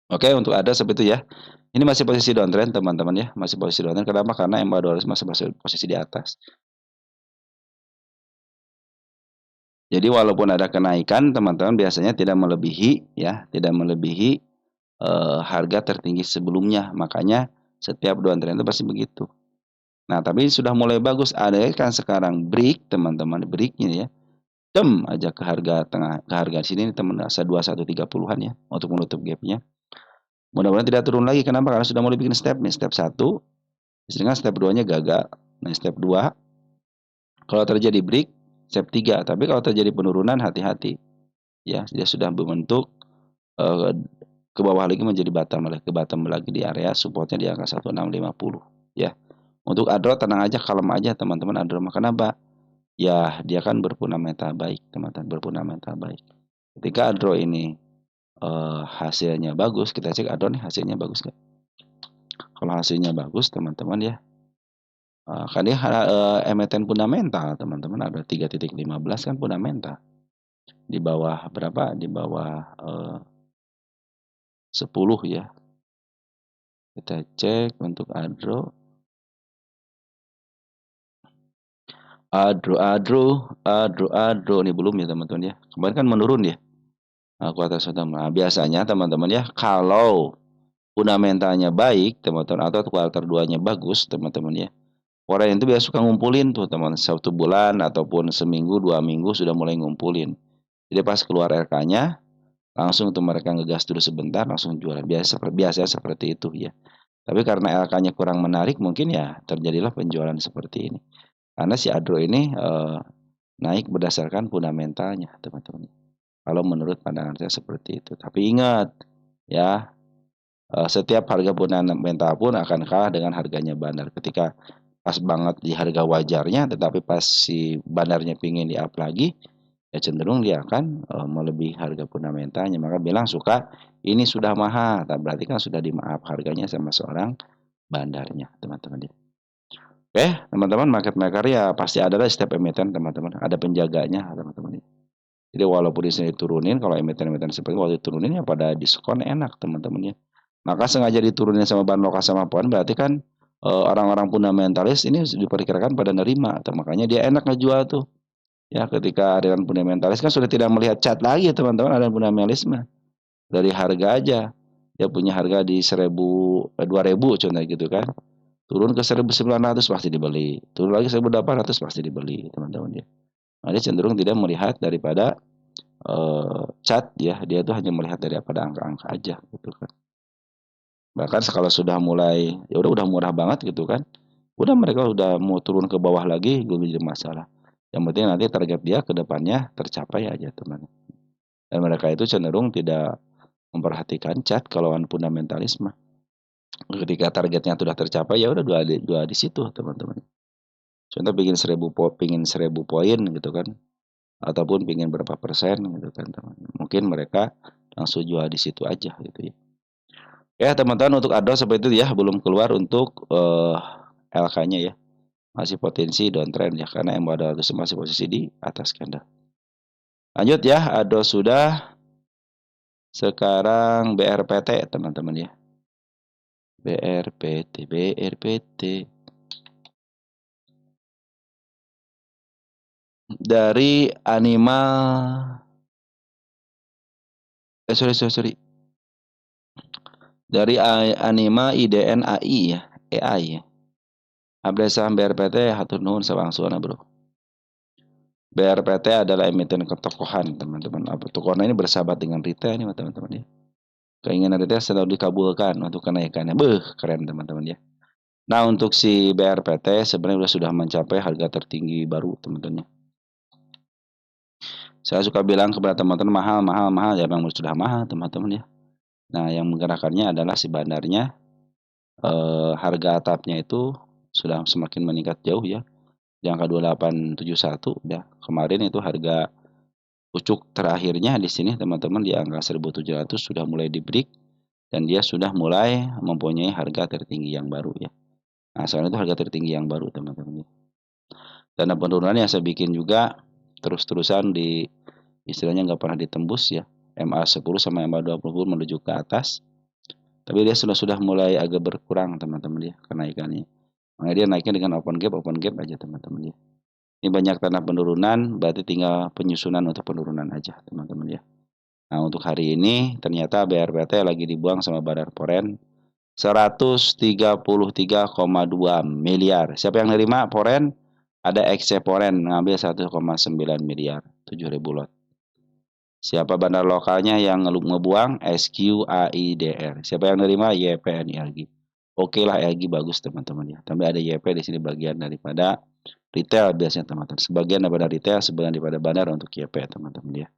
Oke, untuk ada seperti itu ya. Ini masih posisi downtrend teman-teman ya, masih posisi downtrend. Kenapa? Karena MA 200 masih posisi di atas. Jadi walaupun ada kenaikan, teman-teman biasanya tidak melebihi ya, tidak melebihi harga tertinggi sebelumnya. Makanya setiap downtrend itu pasti begitu. Nah, tapi sudah mulai bagus. Ada kan sekarang break, teman-teman, breaknya ya. Dem aja ke harga tengah, ke harga sini teman 2130-an ya untuk menutup gapnya. Mudah-mudahan tidak turun lagi. Kenapa? Karena sudah mulai bikin step nih. Step 1, sedangkan step 2-nya gagal. Nah, step 2 kalau terjadi break, step 3. Tapi kalau terjadi penurunan hati-hati. Ya, dia sudah membentuk ke bawah lagi menjadi bottom lagi di area supportnya di angka 1650 ya. Untuk Adro tenang aja, kalem aja teman-teman. Adro kenapa? Ya, dia kan berfundamental baik, teman-teman, berfundamental baik. Ketika Adro ini hasilnya bagus, kita cek Adro nih hasilnya bagus nggak? Kalau hasilnya bagus, teman-teman ya, kan dia emiten fundamental, teman-teman, ada 3.15 kan fundamental. Di bawah berapa? Di bawah 10 ya. Kita cek untuk Adro. Adro nih belum ya teman-teman ya. Kemarin kan menurun ya. Kuartal utama. Biasanya teman-teman ya, kalau fundamentalnya baik, teman-teman, atau kuartal 2-nya bagus, teman-teman ya. Orang itu biasa suka ngumpulin tuh, teman, 1 bulan ataupun seminggu, 2 minggu sudah mulai ngumpulin. Jadi pas keluar RK-nya, langsung tuh mereka ngegas dulu sebentar, langsung jualan. Biasa seperti itu ya. Tapi karena LK-nya kurang menarik, mungkin ya terjadilah penjualan seperti ini. Karena si Adro ini naik berdasarkan fundamentalnya, teman-teman. Kalau menurut pandangan saya seperti itu. Tapi ingat, ya, setiap harga fundamental pun akan kalah dengan harganya bandar. Ketika pas banget di harga wajarnya, tetapi pas si bandarnya pingin di-up lagi, ya cenderung dia akan melebihi harga fundamentalnya. Maka bilang suka, ini sudah mahal. Berarti kan sudah di-up harganya sama seorang bandarnya, teman-teman. Oke, teman-teman, market maker ya pasti ada setiap emiten, teman-teman. Ada penjaganya, teman-teman. Jadi walaupun di sini turunin, kalau emiten-emiten seperti waktu turunin ya pada diskon enak, teman-teman ya. Maka sengaja diturunin sama bahan lokal sama poin, berarti kan orang-orang fundamentalis ini diperkirakan pada nerima, atau makanya dia enak ngejual tuh. Ya, ketika aliran fundamentalis kan sudah tidak melihat chart lagi teman-teman, aliran fundamentalisme. Dari harga aja. Dia punya harga di 2.000 contohnya gitu kan. Turun ke 1.900 pasti dibeli. Turun lagi 1.800 pasti dibeli, teman-teman ya. Nah, dia cenderung tidak melihat daripada chart ya. Dia tuh hanya melihat daripada angka-angka aja gitu kan. Bahkan kalau sudah mulai ya udah murah banget gitu kan. Udah mereka udah mau turun ke bawah lagi, belum jadi masalah. Yang penting nanti target dia ke depannya tercapai aja, teman. Dan mereka itu cenderung tidak memperhatikan chart kalau fundamentalisme. Ketika targetnya sudah tercapai ya udah dua di situ, teman-teman. Contoh pingin 1.000 poin gitu kan, ataupun pingin berapa persen gitu kan, teman. Mungkin mereka langsung jual di situ aja gitu ya. Ya teman-teman, untuk ADO seperti itu ya, belum keluar untuk LK-nya ya. Masih potensi downtrend ya, karena MA200 masih posisi di atas candle. Lanjut ya, ADO sudah. Sekarang BRPT teman-teman ya. BRPT. Dari animal sorry. Dari Anima IDN AI ya, AI ya. Update saham BRPT hatur nuhun sawangsuana, Bro. BRPT adalah emiten ketokohan, teman-teman. Tokohnya ini bersahabat dengan retail ini, teman-teman ya. Keinginan retail selalu dikabulkan untuk kenaikannya. Keren, teman-teman ya. Nah, untuk si BRPT sebenarnya sudah mencapai harga tertinggi baru, teman-teman ya. Saya suka bilang kepada teman-teman mahal, ya memang sudah mahal, teman-teman ya. Nah, yang menggerakkannya adalah si bandarnya. Harga atapnya itu sudah semakin meningkat jauh ya. Di angka 2871 ya. Kemarin itu harga pucuk terakhirnya di sini teman-teman di angka 1.700 sudah mulai di break dan dia sudah mulai mempunyai harga tertinggi yang baru ya. Nah, soalnya itu harga tertinggi yang baru teman-teman ya. Dan penurunan yang saya bikin juga terus-terusan di istilahnya nggak pernah ditembus ya. MA10 sama MA20 menuju ke atas. Tapi dia sudah mulai agak berkurang teman-teman ya kenaikannya. Makanya dia naiknya dengan open gap aja teman-teman ya. Ini banyak tanah penurunan, berarti tinggal penyusunan untuk penurunan aja teman-teman ya. Nah, untuk hari ini ternyata BRPT lagi dibuang sama Badar Poren 133,2 miliar. Siapa yang nerima Poren? Ada XC Poren ngambil 1,9 miliar, 7.000 lot. Siapa bandar lokalnya yang ngebuang? SQAIDR. Siapa yang nerima? YPN LG. Oke lah, LG bagus teman-teman ya. Tapi ada YP di sini bagian daripada retail biasanya teman-teman. Sebagian daripada retail, sebagian daripada bandar untuk YP teman-teman ya.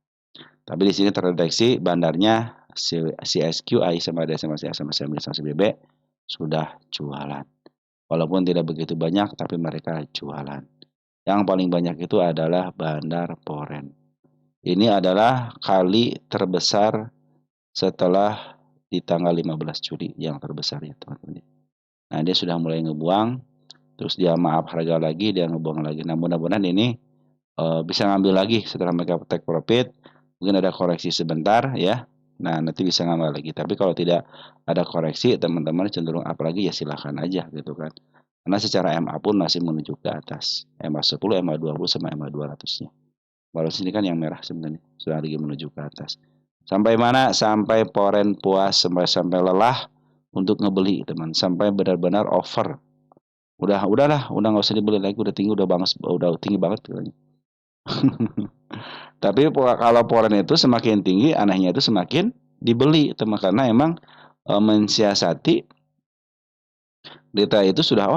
Tapi di sini terdeteksi bandarnya CSQI sama DSMC sama CBB sudah jualan. Walaupun tidak begitu banyak, tapi mereka jualan. Yang paling banyak itu adalah Bandar Poren. Ini adalah kali terbesar setelah di tanggal 15 Juli yang terbesar ya teman-teman. Nah, dia sudah mulai ngebuang, terus dia maaf harga lagi, dia ngebuang lagi. Nah, mudah-mudahan ini bisa ngambil lagi setelah mereka take profit. Mungkin ada koreksi sebentar ya. Nah, nanti bisa ngambil lagi. Tapi kalau tidak ada koreksi, teman-teman cenderung up lagi ya silahkan aja gitu kan. Karena secara MA pun masih menuju ke atas. MA10, MA20 sama MA200-nya. Walau sini kan yang merah sebenarnya sudah lagi menuju ke atas. Sampai mana? Sampai Poren puas, sampai lelah untuk ngebeli, teman. Sampai benar-benar over. Udahlah, udah nggak usah dibeli lagi, udah tinggi, udah tinggi banget katanya. Tapi kalau Poren itu semakin tinggi, anehnya itu semakin dibeli, teman, karena emang mensiasati data itu sudah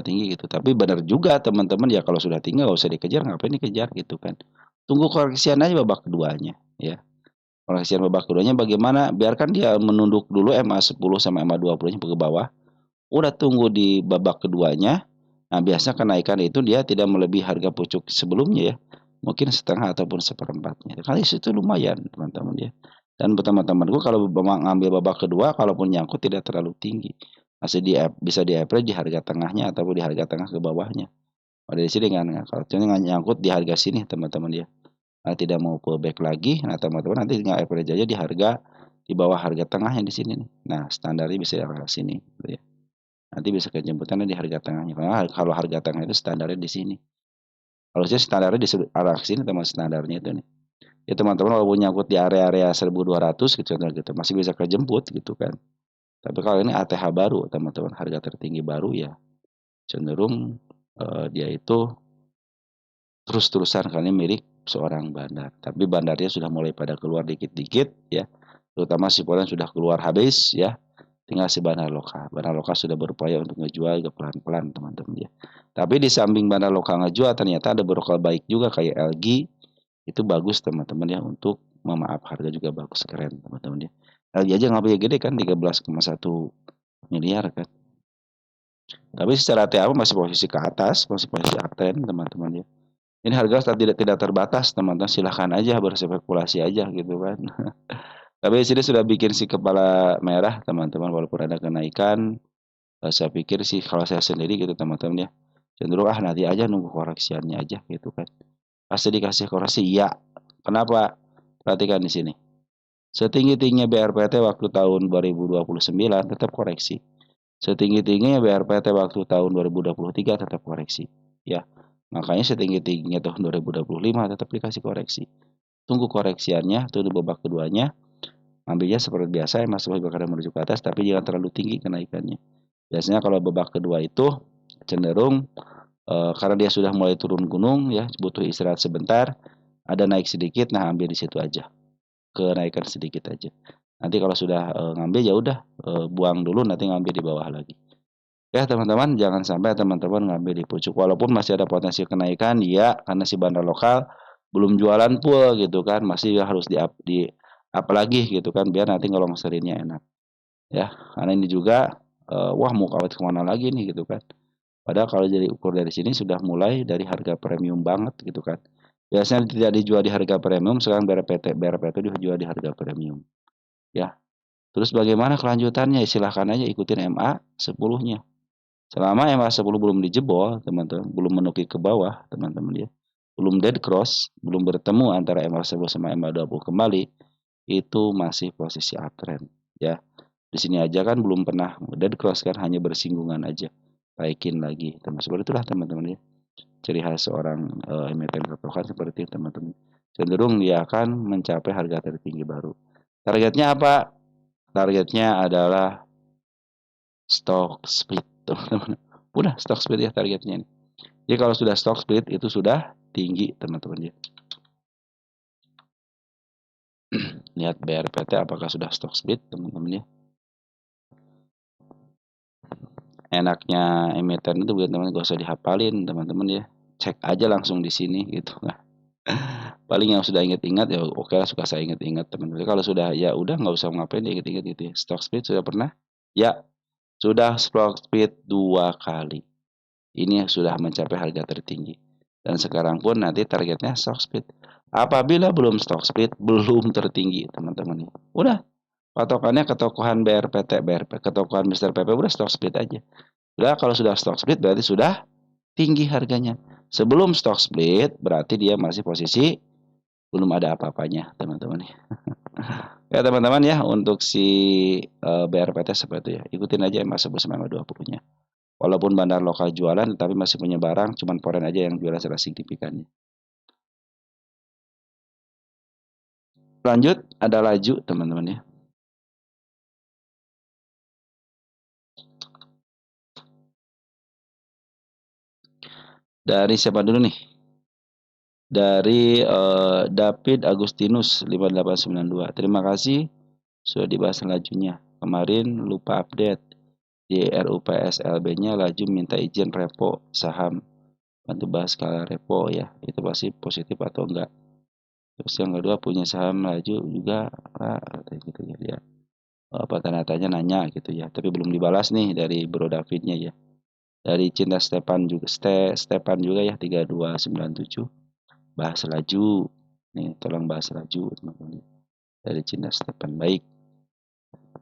tinggi gitu. Tapi benar juga teman-teman ya, kalau sudah tinggi nggak usah dikejar, ngapain dikejar gitu kan. Tunggu koreksian aja babak keduanya ya. Koreksian babak keduanya bagaimana? Biarkan dia menunduk dulu MA10 sama MA20-nya ke bawah. Udah tunggu di babak keduanya. Nah, biasanya kenaikan itu dia tidak melebihi harga pucuk sebelumnya ya. Mungkin setengah ataupun seperempatnya. Kali itu lumayan teman-teman ya. Dan teman-temanku kalau ngambil babak kedua, kalaupun nyangkut tidak terlalu tinggi. Masih bisa di average di harga tengahnya ataupun di harga tengah ke bawahnya. Pada di sini kan, kalau nyangkut di harga sini teman-teman ya. Nah, tidak mau pullback lagi, nah teman-teman nanti tinggal average aja di harga di bawah harga tengahnya di sini nih. Nah, standarnya bisa di sini gitu ya. nanti bisa kejemputannya di harga tengahnya. Karena kalau harga tengah itu standarnya di sini. Harusnya standarnya di arah sini teman standarnya itu nih. Ya teman-teman walaupun nyangkut di area-area 1.200 gitu gitu masih bisa kejemput gitu kan. Tapi kalau ini ATH baru teman-teman, harga tertinggi baru ya cenderung dia itu terus-terusan karena milik seorang bandar. Tapi bandarnya sudah mulai pada keluar dikit-dikit ya. Terutama si Polen sudah keluar habis ya. Tinggal si bandar lokal. Bandar lokal sudah berupaya untuk ngejual ke pelan-pelan teman-teman ya. Tapi di samping bandar lokal ngejual ternyata ada broker baik juga kayak LG. Itu bagus teman-teman ya untuk memaaf harga juga bagus keren teman-teman ya. LG aja ngambil gede kan 13,1 miliar kan. Tapi secara TAU masih posisi ke atas, masih posisi uptrend teman-teman ya. Ini harga tidak terbatas teman-teman, silahkan aja berspekulasi aja gitu kan. Tapi di sini sudah bikin si kepala merah teman-teman walaupun ada kenaikan. Saya pikir sih kalau saya sendiri gitu teman-teman ya. Cenderung nanti aja nunggu koreksiannya aja gitu kan. Pasti dikasih koreksi ya. Kenapa? Perhatikan di sini. Setinggi-tingginya BRPT waktu tahun 2029 tetap koreksi. Setinggi-tingginya BRPT waktu tahun 2023 tetap koreksi. Ya, makanya setinggi-tingginya tahun 2025 tetap dikasih koreksi. Tunggu koreksiannya, tunggu babak keduanya. Ambilnya seperti biasa yang masih bakal menuju ke atas, tapi jangan terlalu tinggi kenaikannya. Biasanya kalau babak kedua itu cenderung karena dia sudah mulai turun gunung ya, butuh istirahat sebentar, ada naik sedikit, nah ambil di situ aja. Kenaikan sedikit aja. Nanti kalau sudah ngambil ya udah buang dulu nanti ngambil di bawah lagi. Ya teman-teman jangan sampai teman-teman ngambil di pucuk walaupun masih ada potensi kenaikan ya karena si bandar lokal belum jualan full gitu kan masih harus di up lagi gitu kan biar nanti ngelongsorinnya enak ya karena ini juga wah mau kawat kemana lagi nih gitu kan padahal kalau jadi ukur dari sini sudah mulai dari harga premium banget gitu kan biasanya tidak dijual di harga premium sekarang BRPT dijual di harga premium ya terus bagaimana kelanjutannya silahkan aja ikutin MA 10-nya selama MA10 belum dijebol teman-teman belum menukik ke bawah teman-teman ya belum dead cross belum bertemu antara MA10 sama MA20 kembali itu masih posisi uptrend ya di sini aja kan belum pernah dead cross kan hanya bersinggungan aja naikin lagi seperti itulah teman-teman ya ciri khas seorang emiten patokan seperti itu teman-teman cenderung dia akan mencapai harga tertinggi baru targetnya apa targetnya adalah stock split teman-teman udah stock split ya targetnya nih jadi kalau sudah stock split itu sudah tinggi teman-teman ya lihat BRPT apakah sudah stock split teman-teman ya enaknya emiten itu buat teman-teman gak usah dihafalin teman-teman ya cek aja langsung di sini gitu nah paling yang sudah ingat-ingat ya oke lah suka saya ingat-ingat teman-teman kalau sudah ya udah nggak usah ngapain ingat-ingat gitu ya stock split sudah pernah ya sudah stock split 2 kali ini sudah mencapai harga tertinggi dan sekarang pun nanti targetnya stock split apabila belum stock split belum tertinggi teman-teman ya udah patokannya ketokohan BRPT ketokohan Mr. PP udah stock split aja udah kalau sudah stock split berarti sudah tinggi harganya sebelum stock split berarti dia masih posisi belum ada apa-apanya teman-teman ya teman-teman ya untuk si BRPT seperti itu ya ikutin aja MA11 sama MA20 nya walaupun bandar lokal jualan tapi masih punya barang cuman foreign aja yang jualan secara signifikannya lanjut ada laju teman-teman ya dari siapa dulu nih dari David Agustinus 5892 terima kasih sudah dibahas lajunya kemarin lupa update di RUPSLB-nya laju minta izin repo saham bantu bahas skala repo ya itu pasti positif atau enggak terus yang kedua punya saham laju juga kayak gitu ya dia apa tanda tanya nanya gitu ya tapi belum dibalas nih dari Bro Davidnya ya dari Cinta Stepan juga ya 3297 bahas laju nih tolong bahas laju teman-teman dari Cinta Stepan baik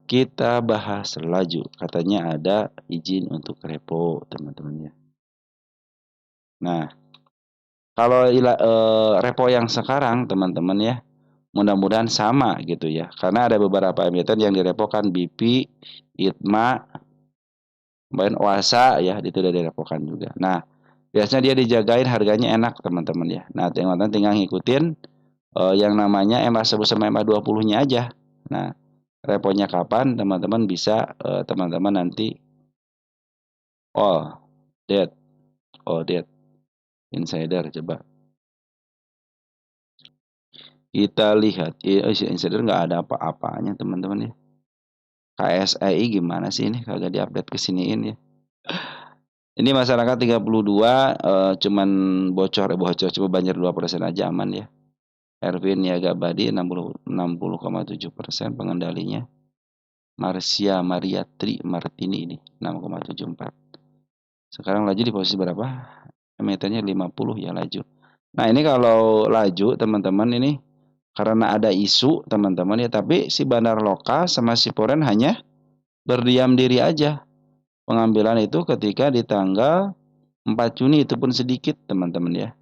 kita bahas laju katanya ada izin untuk repo teman-teman ya nah kalau repo yang sekarang teman-teman ya mudah-mudahan sama gitu ya karena ada beberapa emiten yang direpokan BP, ITMA Kemudian Oasa ya, itu udah direpokan juga. Nah, biasanya dia dijagain harganya enak teman-teman ya. Nah, teman-teman tinggal ngikutin yang namanya MA11 sama MA20-nya aja. Nah, reponya kapan teman-teman bisa teman-teman nanti oh, dead, dead insider coba kita lihat. Insider nggak ada apa-apanya teman-teman ya. KSI gimana sih ini kagak diupdate ke siniin ya. Ini masyarakat 32 cuman bocor coba banjir 2% aja aman ya. Erwin Niagabadi 60,7% pengendalinya. Marcia Mariatri Martini ini 6,74. Sekarang laju di posisi berapa? Emitennya 50 ya laju. Nah, ini kalau laju teman-teman ini karena ada isu teman-teman ya, tapi si bandar lokal sama si Poren hanya berdiam diri aja. Pengambilan itu ketika di tanggal 4 Juni itu pun sedikit teman-teman ya.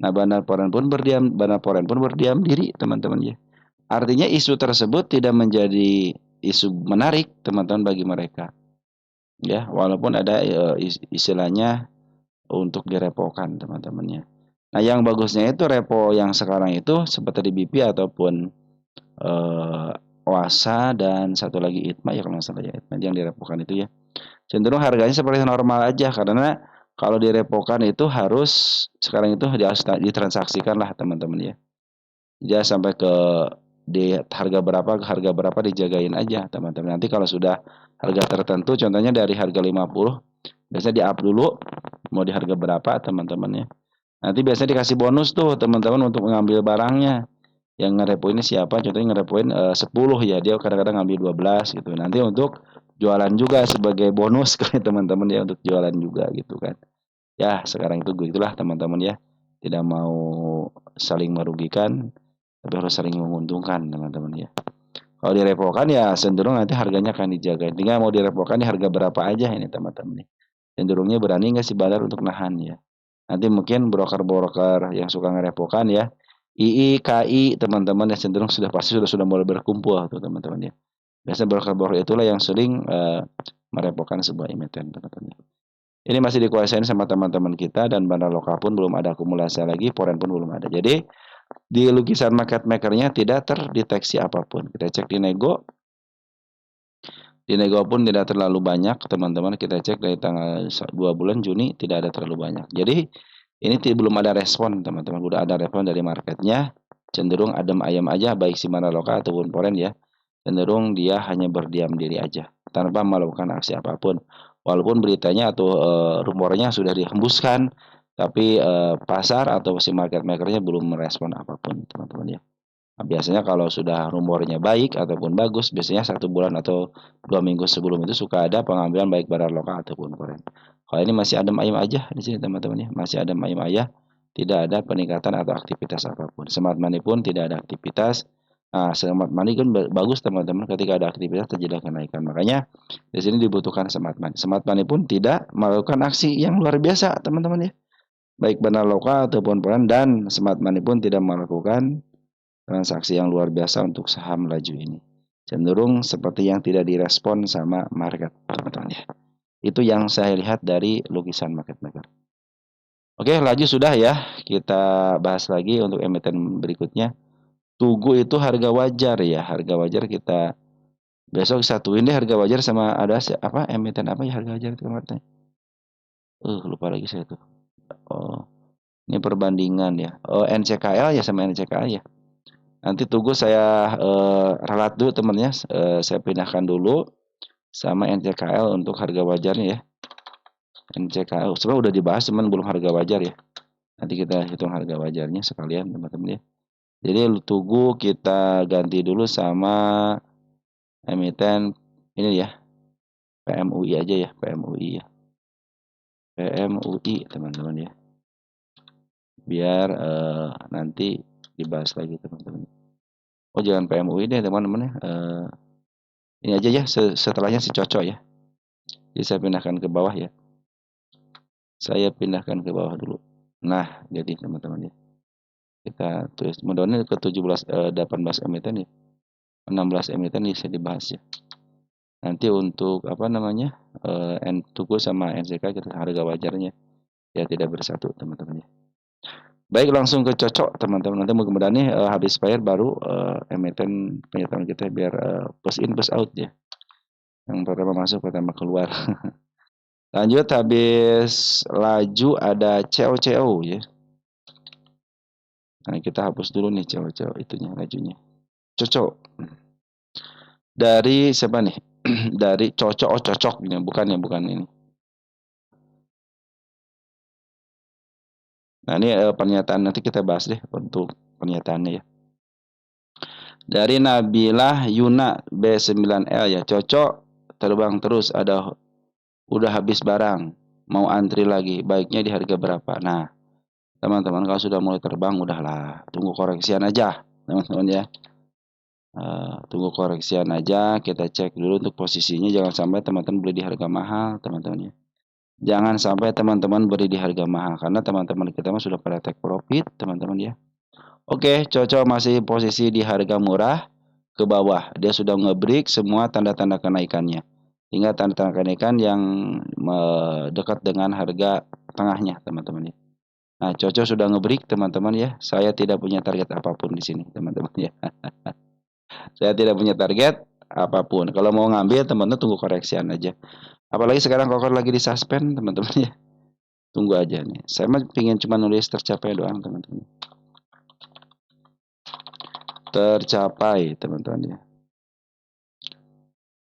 Nah, Bandar Poren pun berdiam diri teman-teman ya. Artinya isu tersebut tidak menjadi isu menarik teman-teman bagi mereka. Ya, walaupun ada istilahnya untuk direpokan teman-temannya. Nah, yang bagusnya itu repo yang sekarang itu seperti di BP ataupun Oasa dan satu lagi ITMA ya kalau nggak salah ya, ITMA yang direpokan itu ya. Cenderung harganya seperti normal aja karena kalau direpokan itu harus sekarang itu ditransaksikan lah teman-teman ya. Dia sampai di harga berapa dijagain aja teman-teman. Nanti kalau sudah harga tertentu contohnya dari harga 50 biasanya di up dulu mau di harga berapa teman-teman ya. Nanti biasanya dikasih bonus tuh teman-teman untuk mengambil barangnya. Yang ngerepoin ini siapa? Contohnya ngerepoin 10 ya, dia kadang-kadang ngambil 12 gitu. Nanti untuk jualan juga sebagai bonus ke teman-teman ya untuk jualan juga gitu kan. Ya, sekarang itu gitulah teman-teman ya. Tidak mau saling merugikan, tapi harus saling menguntungkan teman-teman ya. Kalau direpokan ya cenderung nanti harganya akan dijaga. Tinggal mau direpokan di harga berapa aja ini teman-teman nih. Cenderungnya berani nggak sih bandar untuk nahan ya. Nanti mungkin broker-broker yang suka ngerepokan ya. II, KI, teman-teman yang cenderung sudah pasti sudah mulai berkumpul tuh teman-teman ya. Biasanya broker-broker itulah yang sering merepokan sebuah emiten teman-teman. Ini masih dikuasain sama teman-teman kita dan bandar lokal pun belum ada akumulasi lagi, foreign pun belum ada. Jadi di lukisan market makernya tidak terdeteksi apapun. Kita cek di nego pun tidak terlalu banyak teman-teman. Kita cek dari tanggal 2 bulan Juni tidak ada terlalu banyak. Jadi ini belum ada respon teman-teman. Udah ada respon dari marketnya. Cenderung adem ayam aja baik si mana lokal ataupun foreign ya. Cenderung dia hanya berdiam diri aja tanpa melakukan aksi apapun. Walaupun beritanya atau rumornya sudah dihembuskan, tapi pasar atau si market makernya belum merespon apapun teman-teman ya. Nah, biasanya kalau sudah rumornya baik ataupun bagus, biasanya 1 bulan atau 2 minggu sebelum itu suka ada pengambilan baik barang lokal ataupun foreign. Kalau ini masih adem ayam aja di sini teman-teman ya, masih adem ayam aja, tidak ada peningkatan atau aktivitas apapun. Smart money pun tidak ada aktivitas. Nah, smart money kan bagus teman-teman ketika ada aktivitas terjadi kenaikan. Makanya di sini dibutuhkan smart money. Smart money pun tidak melakukan aksi yang luar biasa teman-teman ya. Baik benar lokal ataupun foreign dan smart money pun tidak melakukan transaksi yang luar biasa untuk saham laju ini. Cenderung seperti yang tidak direspon sama market, teman-teman ya. Itu yang saya lihat dari lukisan market maker. Oke, laju sudah ya. Kita bahas lagi untuk emiten berikutnya. Tugu itu harga wajar ya. Harga wajar kita besok satuin deh harga wajar sama ada apa emiten apa ya harga wajar itu kemarin. Lupa lagi saya tuh. Oh, ini perbandingan ya. Oh, NCKL ya sama NCKL ya. Nanti tunggu saya ralat dulu temennya, saya pindahkan dulu sama NCKL untuk harga wajarnya ya. NCKL sebenarnya udah dibahas cuman belum harga wajar ya. Nanti kita hitung harga wajarnya sekalian teman-teman ya. Jadi tunggu kita ganti dulu sama emiten ini ya. PMUI aja ya, PMUI ya. PMUI teman-teman ya. Biar nanti dibahas lagi teman-teman. Oh jangan PMUI deh teman-teman ya. Ini aja ya setelahnya si Cocok ya. Jadi saya pindahkan ke bawah ya. Saya pindahkan ke bawah dulu. Nah, jadi teman-teman ya. Kita tulis mudah-mudahan ke 18 emiten ya. 16 emiten bisa dibahas ya. Nanti untuk apa namanya, Tugu sama NCK kita harga wajarnya ya tidak bersatu teman-teman ya. Baik langsung ke cocok teman-teman. Nanti mudah-mudahan nih habis bayar baru emiten penyertaan kita biar push in push out ya. Yang pertama masuk pertama keluar. Lanjut habis laju ada CO ya. Nah, kita hapus dulu nih CO itunya lajunya. Cocok. Dari siapa nih? Dari cocok cocok ini bukan ini. Nah, ini pernyataan nanti kita bahas deh untuk pernyataannya ya. Dari Nabilah Yuna B9L ya, cocok terbang terus udah habis barang, mau antri lagi, baiknya di harga berapa? Nah, teman-teman kalau sudah mulai terbang udahlah, tunggu koreksian aja, teman-teman ya. Tunggu koreksian aja, kita cek dulu untuk posisinya, jangan sampai teman-teman beli di harga mahal, teman-teman ya. Jangan sampai teman-teman beli di harga mahal karena teman-teman kita mah sudah pada take profit, teman-teman ya. Oke, cocok masih posisi di harga murah ke bawah. Dia sudah nge-break semua tanda-tanda kenaikannya. Tinggal tanda-tanda kenaikan yang dekat dengan harga tengahnya, teman-teman ya. Nah, cocok sudah nge-break, teman-teman ya. Saya tidak punya target apapun di sini, teman-teman ya. Saya tidak punya target apapun. Kalau mau ngambil, teman-teman tunggu koreksian aja. Apalagi sekarang kokor lagi di suspend, teman-teman ya. Tunggu aja nih. Saya mah pingin cuma nulis tercapai doang, teman-teman. Tercapai, teman-teman ya.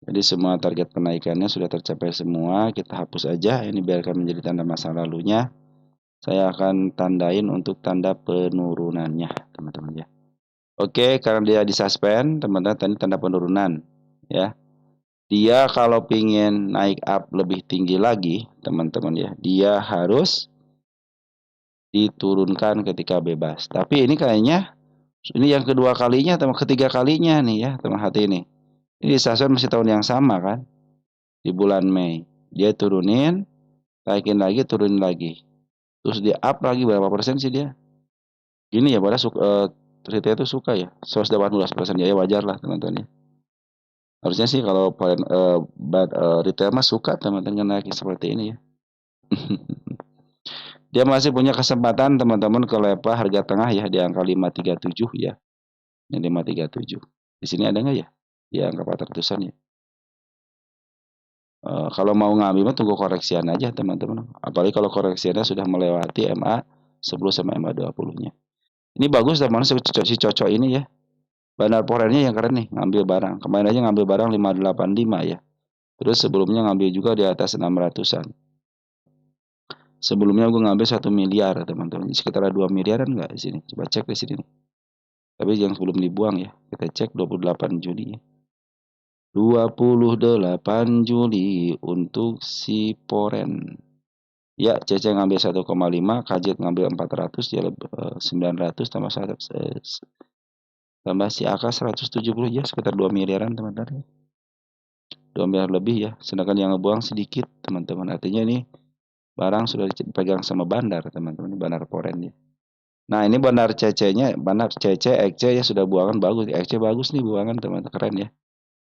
Jadi semua target penaikannya sudah tercapai semua. Kita hapus aja. Ini biarkan menjadi tanda masa lalunya. Saya akan tandain untuk tanda penurunannya, teman-teman ya. Oke, karena dia disuspend, teman-teman tadi tanda penurunan ya. Dia kalau pingin naik up lebih tinggi lagi, teman-teman ya, dia harus diturunkan ketika bebas. Tapi ini kayaknya ini yang kedua kalinya, teman ketiga kalinya nih ya, teman hati ini. Ini disuspend masih tahun yang sama kan? Di bulan Mei. Dia turunin, naikin lagi, turunin lagi. Terus dia up lagi berapa persen sih dia? Ini ya pada retail itu suka ya. 118% ya wajar lah teman-teman ya. Harusnya sih kalau retail mah suka teman-teman naikin seperti ini ya. Dia masih punya kesempatan teman-teman ke level harga tengah ya di angka 537 ya. Ini 537. Di sini ada nggak ya? Di angka 400-an ya. Kalau mau ngambil mah tunggu koreksian aja teman-teman. Apalagi kalau koreksiannya sudah melewati MA 10 sama MA 20-nya. Ini bagus teman-teman si cocok ini ya. Bandar Porernya yang keren nih, ngambil barang. Kemarin aja ngambil barang 585 ya. Terus sebelumnya ngambil juga di atas 600-an. Sebelumnya gue ngambil 1 miliar teman-teman. Sekitar 2 miliaran nggak di sini? Coba cek di sini nih. Tapi yang sebelum dibuang ya. Kita cek 28 Juli ya. 28 Juli untuk si Poren. Ya, Cece ngambil 1,5, Kajet ngambil 400, dia 900 tambah 100, tambah si AK 170 ya, sekitar 2 miliaran teman-teman. 2 miliar lebih ya, sedangkan yang ngebuang sedikit teman-teman. Artinya ini barang sudah dipegang sama bandar teman-teman, bandar Poren ya. Nah ini bandar CC-nya, bandar CC, XC ya sudah buangan bagus, XC bagus nih buangan teman-teman, keren ya.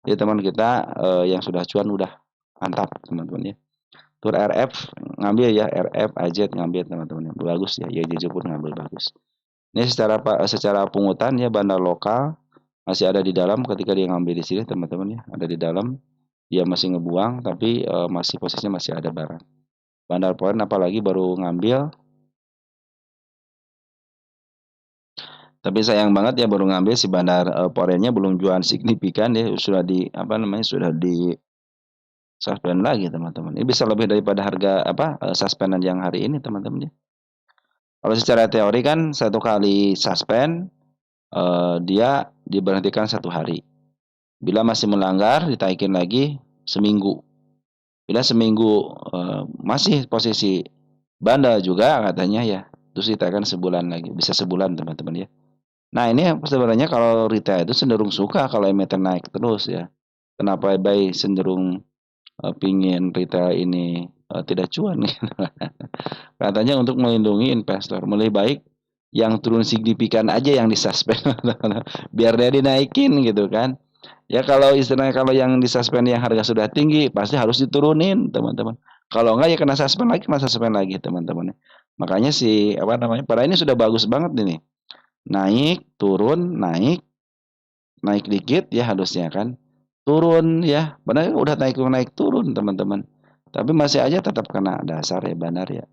Jadi teman kita yang sudah cuan udah mantap teman-teman ya. Tur RF ngambil ya, RF AZ ngambil teman-teman, bagus ya, YJJ pun ngambil bagus. Ini secara pungutan ya bandar lokal masih ada di dalam ketika dia ngambil di sini teman-teman ya, ada di dalam. Dia masih ngebuang tapi masih posisinya masih ada barang. Bandar Poren apalagi baru ngambil. Tapi sayang banget ya baru ngambil si bandar Porennya belum jualan signifikan ya, sudah di apa namanya sudah di suspend lagi teman-teman. Ini bisa lebih daripada harga suspendan yang hari ini teman-teman ya. Kalau secara teori kan satu kali suspend dia diberhentikan 1 hari. Bila masih melanggar ditaikin lagi seminggu. Bila seminggu masih posisi bandel juga katanya ya, terus ditaikan sebulan lagi, bisa sebulan teman-teman ya. Nah ini sebenarnya kalau retail itu cenderung suka kalau emiten naik terus ya. Kenapa buy cenderung pingin retail ini tidak cuan gitu. Katanya untuk melindungi investor, lebih baik yang turun signifikan aja yang disuspend biar dia dinaikin gitu kan. Ya kalau istilahnya kalau yang disuspend yang harga sudah tinggi pasti harus diturunin, teman-teman. Kalau enggak ya kena suspend lagi, teman-teman. Makanya si apa namanya? Padahal ini sudah bagus banget ini. Naik, turun, naik, naik dikit ya harusnya kan. Turun ya. Padahal udah naik naik turun, teman-teman. Tapi masih aja tetap kena dasar ya benar ya.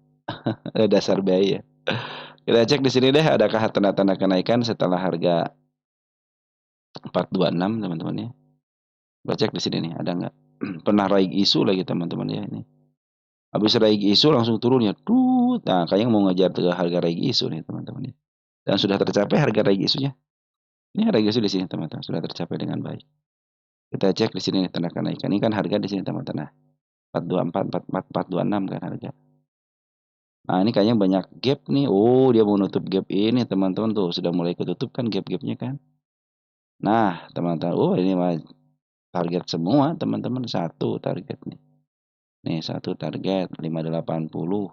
Dasar biaya. Kita cek di sini deh adakah tanda-tanda kenaikan setelah harga 426 teman-teman ya. Kita cek di sini nih ada nggak? Pernah raih isu lagi teman-teman ya ini. Habis raih isu langsung turun ya. Nah, kayaknya mau ngejar ke harga raih isu nih teman-teman ya. Dan sudah tercapai harga raih isunya. Ini harga isu di sini teman-teman sudah tercapai dengan baik. Kita cek di sini nih tanda kenaikan. Ini kan harga di sini teman-teman. 424, 44, 426 kan harga. Nah, ini kayaknya banyak gap nih. Oh, dia mau nutup gap ini teman-teman tuh. Sudah mulai ketutup kan gap-gapnya kan. Nah, teman-teman. Oh, ini mah target semua teman-teman. Satu target nih. Nih, satu target 580.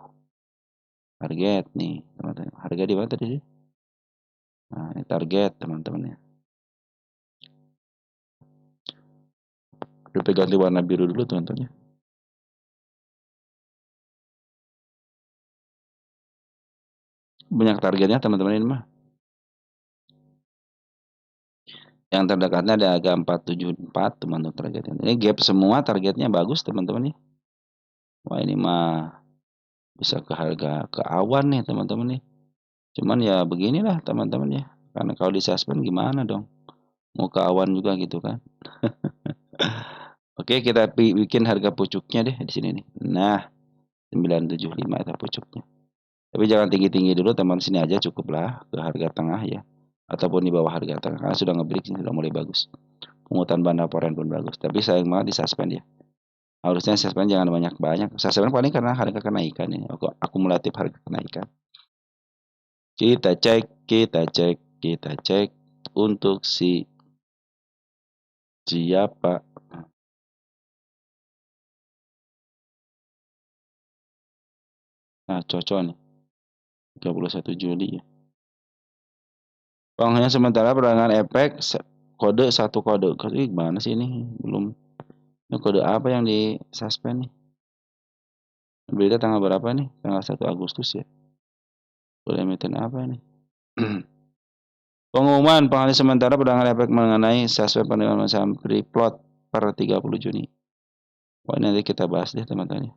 Target nih, teman-teman. Harga di mana tadi sih? Nah, ini target teman-teman ya. Udah ganti warna biru dulu teman-teman ya. Banyak targetnya teman-teman ini mah. Yang terdekatnya ada harga 474 teman-teman targetnya. Ini gap semua targetnya bagus teman-teman ya. Wah, ini mah bisa ke harga ke awan nih teman-teman nih. Cuman ya beginilah teman-teman ya. Karena kalau di suspend gimana dong? Mau ke awan juga gitu kan. Oke, kita bikin harga pucuknya deh di sini nih. Nah, 975 itu pucuknya. Tapi jangan tinggi-tinggi dulu teman, sini aja cukuplah ke harga tengah ya. Ataupun di bawah harga tengah karena sudah ngebreak sudah mulai bagus. Pungutan bahan laporan pun bagus. Tapi sayang banget di suspend ya. Harusnya suspend jangan banyak-banyak. Suspend paling karena harga kenaikan ini. Akumulatif harga kenaikan. Kita cek, kita cek, kita cek untuk si siapa. Nah, cocok nih. 31 Juli ya. Uangnya sementara perdagangan efek kode satu kode. Kode gimana sih ini? Belum. Ini kode apa yang di suspend nih? Berita tanggal berapa nih? Tanggal 1 Agustus ya. Kode emiten apa ini? Pengumuman penghalian sementara perdagangan efek mengenai suspend penerimaan saham free float per 30 Juni. Wah, ini nanti kita bahas deh teman-teman.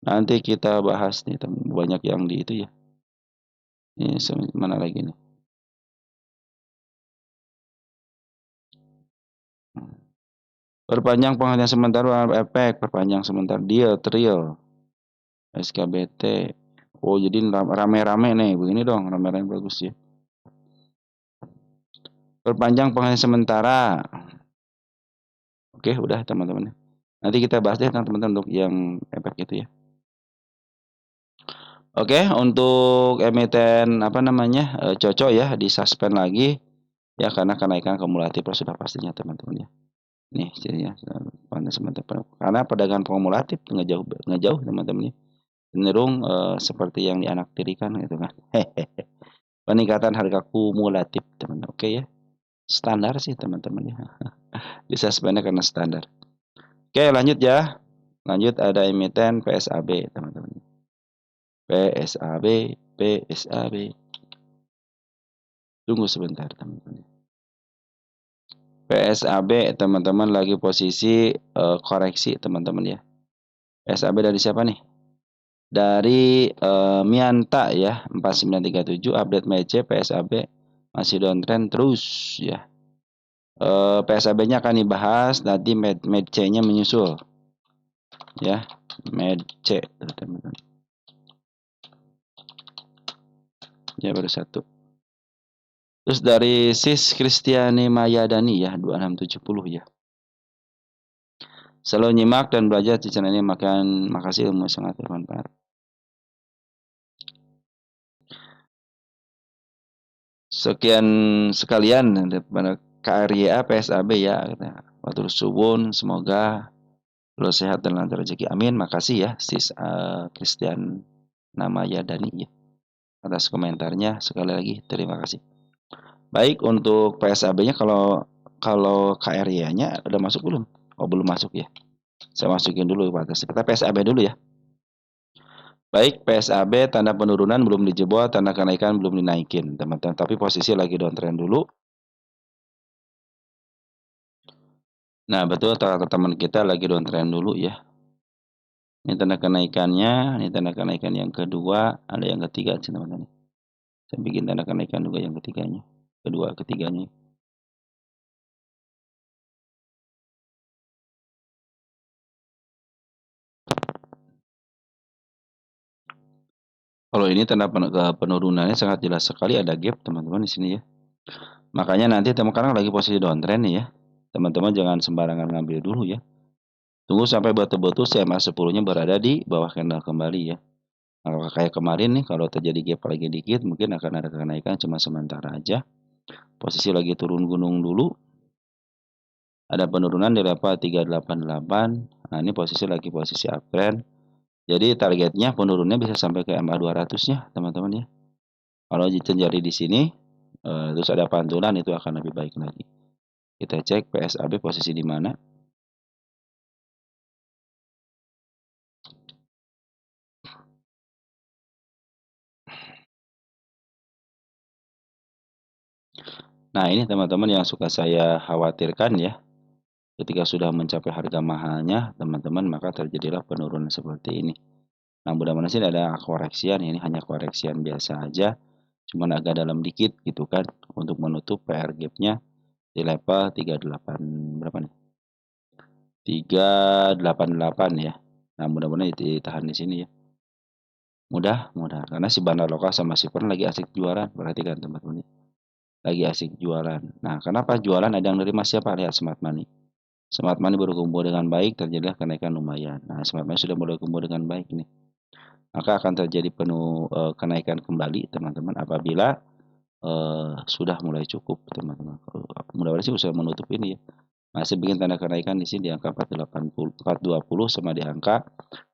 Nanti kita bahas nih teman. Banyak yang di itu ya. Ini mana lagi nih? Perpanjang penghentian sementara efek, perpanjang sementara deal, trial, SKBT. Oh, jadi rame-rame nih, begini dong, rame-rame bagus ya. Perpanjang penghentian sementara. Oke, udah teman-teman. Nanti kita bahas deh teman-teman untuk yang efek itu ya. Oke, untuk emiten apa namanya cocok ya di suspend lagi ya karena kenaikan kumulatif sudah pastinya teman-teman ya. Nih jadinya sementara karena perdagangan kumulatif ngejauh ngejauh teman-teman ya. Cenderung seperti yang dianaktirikan gitu kan. Peningkatan harga kumulatif teman-teman. Oke ya. Standar sih teman-teman ya. Di suspendnya karena standar. Oke, lanjut ya. Lanjut ada emiten PSAB teman-teman. PSAB, PSAB. Tunggu sebentar teman-teman. PSAB teman-teman lagi posisi koreksi teman-teman ya. PSAB dari siapa nih? Dari Mianta ya 4937 update MACD PSAB masih downtrend terus ya. PSAB-nya akan dibahas nanti MACD-nya menyusul ya. MACD teman-teman. Ya baru satu. Terus dari Sis Kristiani Mayadani ya 2670 ya. Selalu nyimak dan belajar di channel ini, makasih ilmu sangat bermanfaat. Sekian sekalian pada KRYA PSAB ya. Watur suwun, semoga lo sehat dan lancar rezeki. Amin. Makasih ya Sis Christian Namayadani ya atas komentarnya. Sekali lagi terima kasih. Baik untuk PSAB-nya kalau kalau KRY-nya udah masuk belum? Oh, belum masuk ya. Saya masukin dulu batas. Kita PSAB dulu ya. Baik, PSAB tanda penurunan belum dijebol, tanda kenaikan belum dinaikin, teman-teman. Tapi posisi lagi downtrend dulu. Nah, betul teman kita lagi downtrend dulu ya. Ini tanda kenaikannya, ini tanda kenaikan yang kedua, ada yang ketiga sih teman-teman. Saya bikin tanda kenaikan juga yang ketiganya, ketiganya. Kalau ini tanda penurunannya sangat jelas sekali, ada gap teman-teman di sini ya. Makanya nanti teman-teman lagi posisi downtrend nih ya. Teman-teman jangan sembarangan ngambil dulu ya. Tunggu sampai betul-betul CMA 10-nya berada di bawah candle kembali ya. Kalau kayak kemarin nih, kalau terjadi gap lagi dikit, mungkin akan ada kenaikan cuma sementara aja. Posisi lagi turun gunung dulu. Ada penurunan di level 388. Nah, ini posisi lagi posisi uptrend. Jadi targetnya penurunnya bisa sampai ke MA 200-nya, teman-teman ya. Kalau terjadi di sini, terus ada pantulan itu akan lebih baik lagi. Kita cek PSAB posisi di mana. Nah, ini teman-teman yang suka saya khawatirkan ya. Ketika sudah mencapai harga mahalnya, teman-teman, maka terjadilah penurunan seperti ini. Nah, mudah-mudahan sih ada koreksian, ini hanya koreksian biasa aja. Cuman agak dalam dikit gitu kan, untuk menutup PR gap-nya di level 38 berapa nih? 388 ya. Nah, mudah-mudahan ditahan di sini ya. Mudah, karena si Bandar Lokal sama si Pern lagi asik jualan, perhatikan teman-teman. Lagi asik jualan. Nah, kenapa jualan ada yang nerima siapa? Lihat Smart Money. Smart Money berkumpul dengan baik, terjadilah kenaikan lumayan. Nah, Smart Money sudah mulai kumpul dengan baik nih. Maka akan terjadi kenaikan kembali teman-teman apabila sudah mulai cukup teman-teman. Mudah-mudahan sih usaha menutup ini ya. Masih bikin tanda kenaikan di sini di angka 420 sama di angka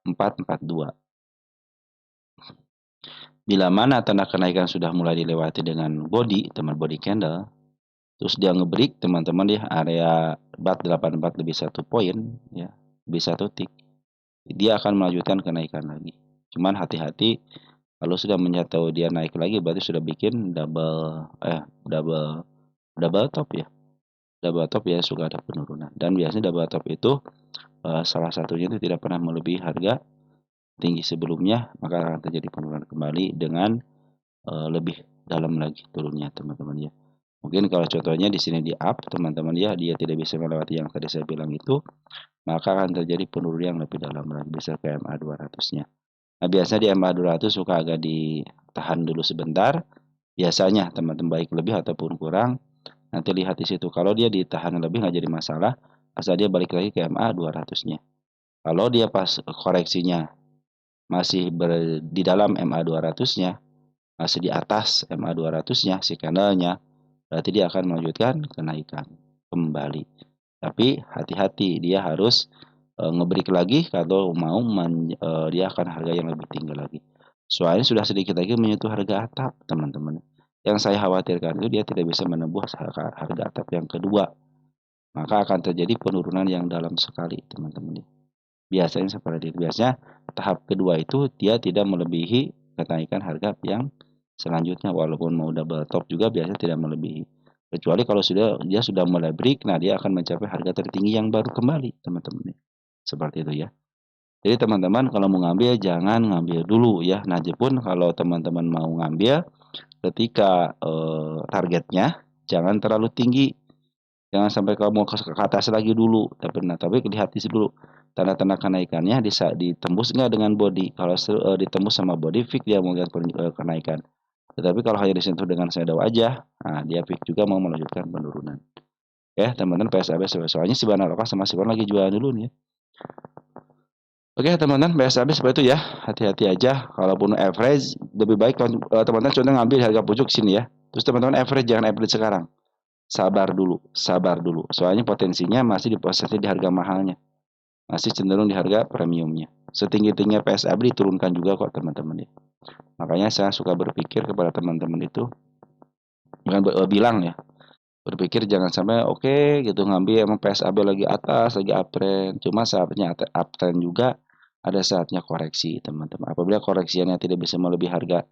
442. Bila mana tanda kenaikan sudah mulai dilewati dengan body candle, terus dia ngebreak teman-teman di area bat 84 lebih 1 poin ya, lebih 1 tick. Dia akan melanjutkan kenaikan lagi. Cuman hati-hati kalau sudah menyatu dia naik lagi berarti sudah bikin double top ya. Double top ya suka ada penurunan. Dan biasanya double top itu salah satunya itu tidak pernah melebihi harga tinggi sebelumnya, maka akan terjadi penurunan kembali dengan lebih dalam lagi turunnya teman-teman ya. Mungkin kalau contohnya di sini di up teman-teman ya, dia tidak bisa melewati yang tadi saya bilang itu, maka akan terjadi penurunan yang lebih dalam lagi bisa ke MA 200-nya. Nah, biasanya di MA 200 suka agak ditahan dulu sebentar. Biasanya teman-teman baik lebih ataupun kurang, nanti lihat di situ. Kalau dia ditahan lebih nggak jadi masalah, asal dia balik lagi ke MA 200-nya. Kalau dia pas koreksinya masih di dalam MA 200-nya, masih di atas MA 200-nya si candlenya, berarti dia akan melanjutkan kenaikan kembali. Tapi hati-hati, dia harus ngebreak lagi kalau mau dia akan harga yang lebih tinggi lagi. Soalnya sudah sedikit lagi menyentuh harga atap, teman-teman. Yang saya khawatirkan itu dia tidak bisa menembus harga atap yang kedua. Maka akan terjadi penurunan yang dalam sekali, teman-teman. Biasanya seperti itu. Biasanya tahap kedua itu dia tidak melebihi kenaikan harga yang selanjutnya. Walaupun mau double top juga biasanya tidak melebihi. Kecuali kalau dia sudah mulai break, nah dia akan mencapai harga tertinggi yang baru kembali, teman-teman. Seperti itu ya. Jadi teman-teman kalau mau ngambil jangan ngambil dulu ya. Nah, pun kalau teman-teman mau ngambil ketika targetnya jangan terlalu tinggi. Jangan sampai kamu ke atas lagi dulu. Tapi lihat dulu tanda-tanda kenaikannya ditembus nggak dengan body. Kalau ditembus sama body, fix dia mau lihat kenaikan. Tetapi kalau hanya disentuh dengan shadow aja, nah dia fix juga mau melanjutkan penurunan. Ya, teman-teman PSAB soalnya si Bandar Lokal sama si Bandar lagi jualan dulu nih ya. Oke teman-teman, PSAB seperti itu ya. Hati-hati aja. Kalaupun average, lebih baik teman-teman contoh ngambil harga pucuk sini ya. Terus teman-teman average, jangan average sekarang. Sabar dulu. Soalnya potensinya masih di harga mahalnya. Masih cenderung di harga premiumnya. Setinggi-tingginya PSAB diturunkan juga kok teman-teman ya. Makanya saya suka berpikir kepada teman-teman itu, bukan bilang ya. Berpikir jangan sampai oke gitu ngambil emang PSAB lagi atas, lagi uptrend, cuma saatnya uptrend juga ada saatnya koreksi teman-teman. Apabila koreksinya tidak bisa melebihi harga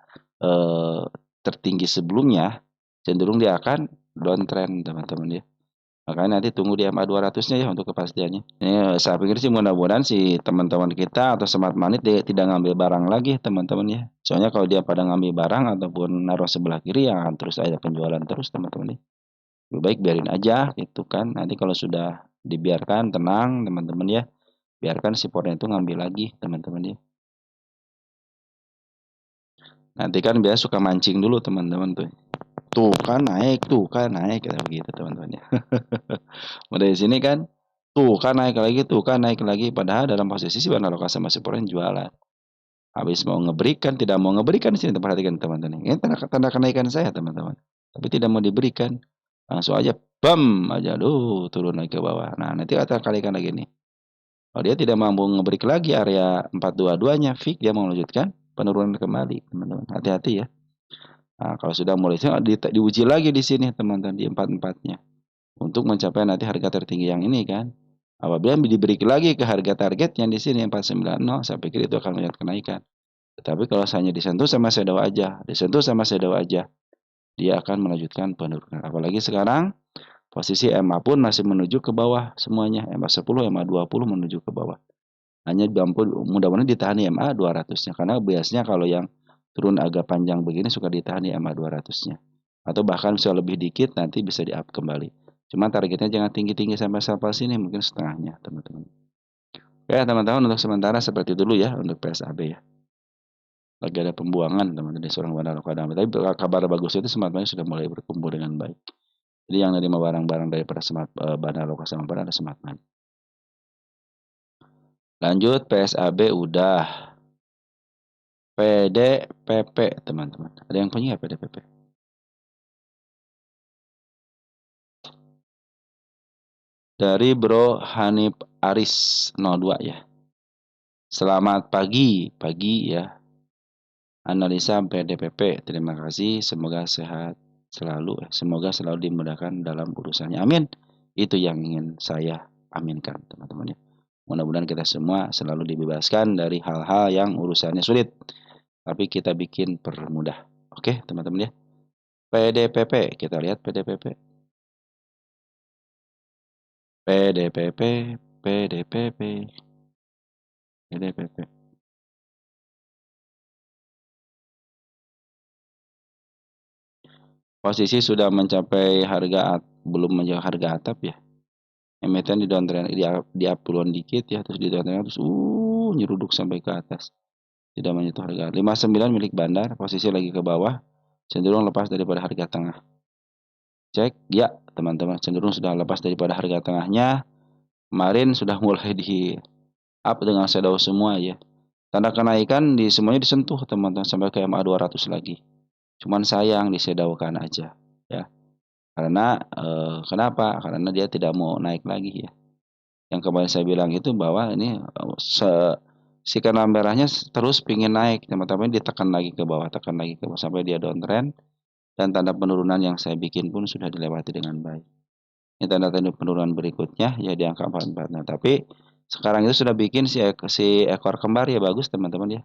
tertinggi sebelumnya, cenderung dia akan downtrend teman-teman ya. Makanya nanti tunggu di MA 200-nya ya untuk kepastiannya. Saya pikir sih mudah-mudahan si teman-teman kita atau smart money tidak ngambil barang lagi teman-teman ya. Soalnya kalau dia pada ngambil barang ataupun naruh sebelah kiri ya terus ada penjualan terus teman-teman ya. Lebih baik biarin aja gitu kan. Nanti kalau sudah dibiarkan tenang teman-teman ya. Biarkan si pornya itu ngambil lagi teman-teman ya. Nanti kan biasa suka mancing dulu teman-teman tuh. Tuh kan naik kayak begitu teman-teman ya. Dari sini kan tuh kan naik lagi padahal dalam posisi si Bandar Lokasa masih pornya jualan. Habis mau ngeberikan, tidak mau ngeberikan di sini perhatikan teman-teman. Ini tanda kenaikan saya teman-teman. Tapi tidak mau diberikan. Langsung aja bam aja turun lagi ke bawah. Nah, nanti kita kalikan lagi nih. Kalau dia tidak mampu ngebreak lagi area 422-nya, fix dia mau melanjutkan penurunan kembali, teman-teman. Hati-hati ya. Nah, kalau sudah mulai diuji lagi di sini, teman-teman, di 44-nya. Untuk mencapai nanti harga tertinggi yang ini kan. Apabila diberi lagi ke harga target yang di sini 490, saya pikir itu akan melihat kenaikan. Tetapi kalau hanya disentuh sama shadow aja, dia akan melanjutkan penurunan. Apalagi sekarang posisi MA pun masih menuju ke bawah semuanya. MA 10, MA 20 menuju ke bawah. Hanya mudah-mudahan ditahan di MA 200-nya. Karena biasanya kalau yang turun agak panjang begini suka ditahan di MA 200-nya. Atau bahkan bisa lebih dikit nanti bisa di-up kembali. Cuma targetnya jangan tinggi-tinggi sampai sini, mungkin setengahnya teman-teman. Oke teman-teman, untuk sementara seperti dulu ya untuk PSAB ya. Lagi ada pembuangan teman-teman di seorang bandar lokal. Tapi kabar bagus itu semuanya sudah mulai berkumpul dengan baik. Jadi yang nerima barang-barang daripada bandar lokal sama ada smart money. Lanjut PSAB udah. PDPP teman-teman. Ada yang punya nggak PDPP? Dari Bro Hanif Aris 02 ya. Selamat pagi ya. Analisa PDPP. Terima kasih. Semoga sehat selalu. Semoga selalu dimudahkan dalam urusannya. Amin. Itu yang ingin saya aminkan teman-teman ya. Mudah-mudahan kita semua selalu dibebaskan dari hal-hal yang urusannya sulit. Tapi kita bikin permudah. Oke teman-teman ya. PDPP. Kita lihat PDPP. PDPP. PDPP. PDPP. Posisi sudah mencapai belum mencapai harga atap ya. Emiten di downtrend di up puluhan dikit ya, terus di downtrend terus nyeruduk sampai ke atas. Tidak menyentuh harga 59 milik bandar, posisi lagi ke bawah, cenderung lepas daripada harga tengah. Cek ya teman-teman, cenderung sudah lepas daripada harga tengahnya. Kemarin sudah mulai di up dengan shadow semua ya. Tanda kenaikan di semuanya disentuh teman-teman sampai ke MA 200 lagi. Cuman sayang disedaukan aja ya. Karena kenapa? Karena dia tidak mau naik lagi ya. Yang kemarin saya bilang itu bahwa ini si kanal merahnya terus pingin naik, teman-teman ditekan lagi ke bawah, tekan lagi ke bawah sampai dia downtrend dan tanda penurunan yang saya bikin pun sudah dilewati dengan baik. Ini tanda-tanda penurunan berikutnya ya di angka 44. Nah, tapi sekarang itu sudah bikin si ekor kembar ya bagus teman-teman ya.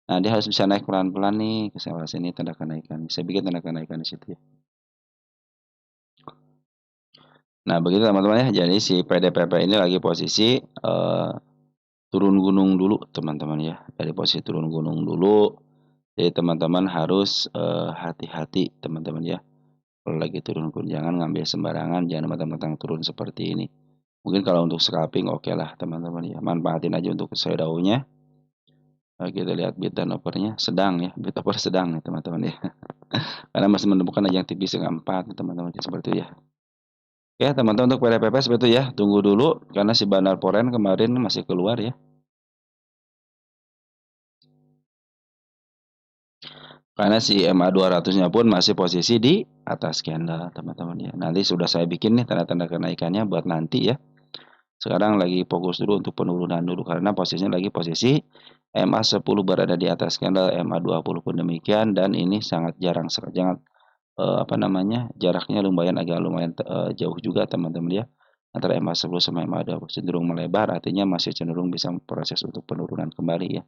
Nah, dia harus bisa naik pelan-pelan nih ke sini tanda kenaikan. Saya bikin tanda kenaikan di situ ya. Nah, begitu teman-teman ya. Jadi si PDPP ini lagi posisi turun gunung dulu teman-teman ya. Dari posisi turun gunung dulu. Jadi teman-teman harus hati-hati teman-teman ya. Kalau lagi turun gunung jangan ngambil sembarangan, jangan mentang-mentang turun seperti ini. Mungkin kalau untuk scalping oke lah teman-teman ya. Manfaatin aja untuk shadownya. Kita lihat bid dan offernya sedang ya. Bid offer sedang ya teman-teman ya. Karena masih menemukan yang tipis dengan 4 teman-teman seperti itu ya. Oke teman-teman untuk PDPP seperti itu ya. Tunggu dulu karena si Bandar Poren kemarin masih keluar ya. Karena si MA 200-nya pun masih posisi di atas candle teman-teman ya. Nanti sudah saya bikin nih tanda-tanda kenaikannya buat nanti ya. Sekarang lagi fokus dulu untuk penurunan dulu karena posisinya lagi posisi MA 10 berada di atas candle, MA 20 pun demikian dan ini sangat jarang apa namanya, jaraknya agak lumayan jauh juga teman-teman ya, antara MA10 sama MA20 cenderung melebar, artinya masih cenderung bisa proses untuk penurunan kembali ya.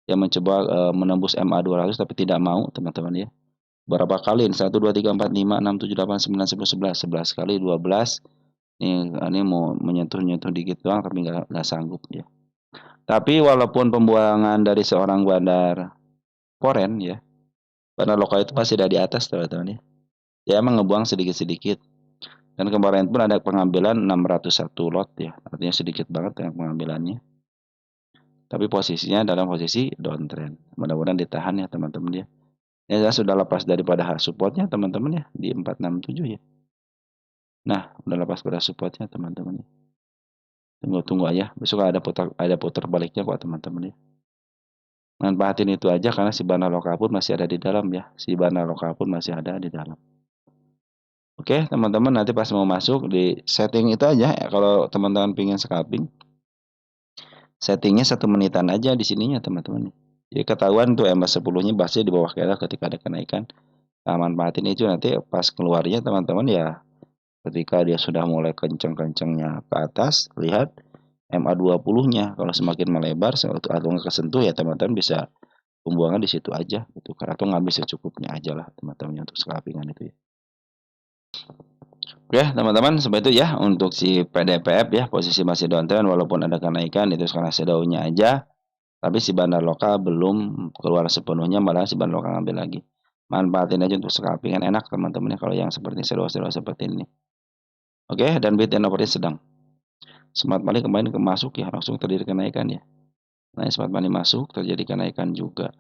Yang mencoba menembus MA200 tapi tidak mau teman-teman ya. Berapa kali ini? 1, 2, 3, 4, 5, 6, 7, 8, 9, 10, 11. 11 kali 12. Ini mau menyentuh-nyentuh dikit doang tapi nggak sanggup ya. Tapi walaupun pembuangan dari seorang bandar foreign ya, bandar lokal itu pasti ada di atas teman-teman ya. Dia emang ngebuang sedikit-sedikit. Dan kemarin pun ada pengambilan 601 lot ya, artinya sedikit banget yang pengambilannya. Tapi posisinya dalam posisi downtrend. Mudah-mudahan ditahan ya teman-teman ya. Ya saya sudah lepas daripada supportnya teman-teman ya di 467 ya. Nah, udah lepas pada supportnya teman-teman ya. Tunggu aja. Besok ada putar baliknya kok teman-teman ya. Manfaatin itu aja karena si bandar lokal pun masih ada di dalam ya. Si bandar lokal pun masih ada di dalam. Oke, teman-teman nanti pas mau masuk di setting itu aja ya, kalau teman-teman pingin scalping. Settingnya 1 menitan aja di sininya teman-teman. Jadi ketahuan tuh MA10-nya pasti di bawah kira ketika ada kenaikan. Nah, manfaatin itu nanti pas keluarnya teman-teman ya, ketika dia sudah mulai kenceng-kencengnya ke atas, lihat MA20-nya kalau semakin melebar atau nggak kesentuh ya teman-teman bisa pembuangan di situ aja gitu kan, atau ngambil secukupnya aja lah teman-teman untuk scalpingan itu ya. Oke teman-teman, seperti itu ya untuk si PDPF ya, posisi masih downtrend walaupun ada kenaikan itu karena shadow-nya aja, tapi si bandar lokal belum keluar sepenuhnya, malah si bandar lokal ngambil lagi. Manfaatin aja untuk scalpingan enak teman-teman ya kalau yang seperti shadow-shadow seperti ini. Oke, dan bid and overnya sedang. Smart money kemarin masuk ya, langsung terjadi kenaikan ya. Nah, smart money masuk terjadi kenaikan juga.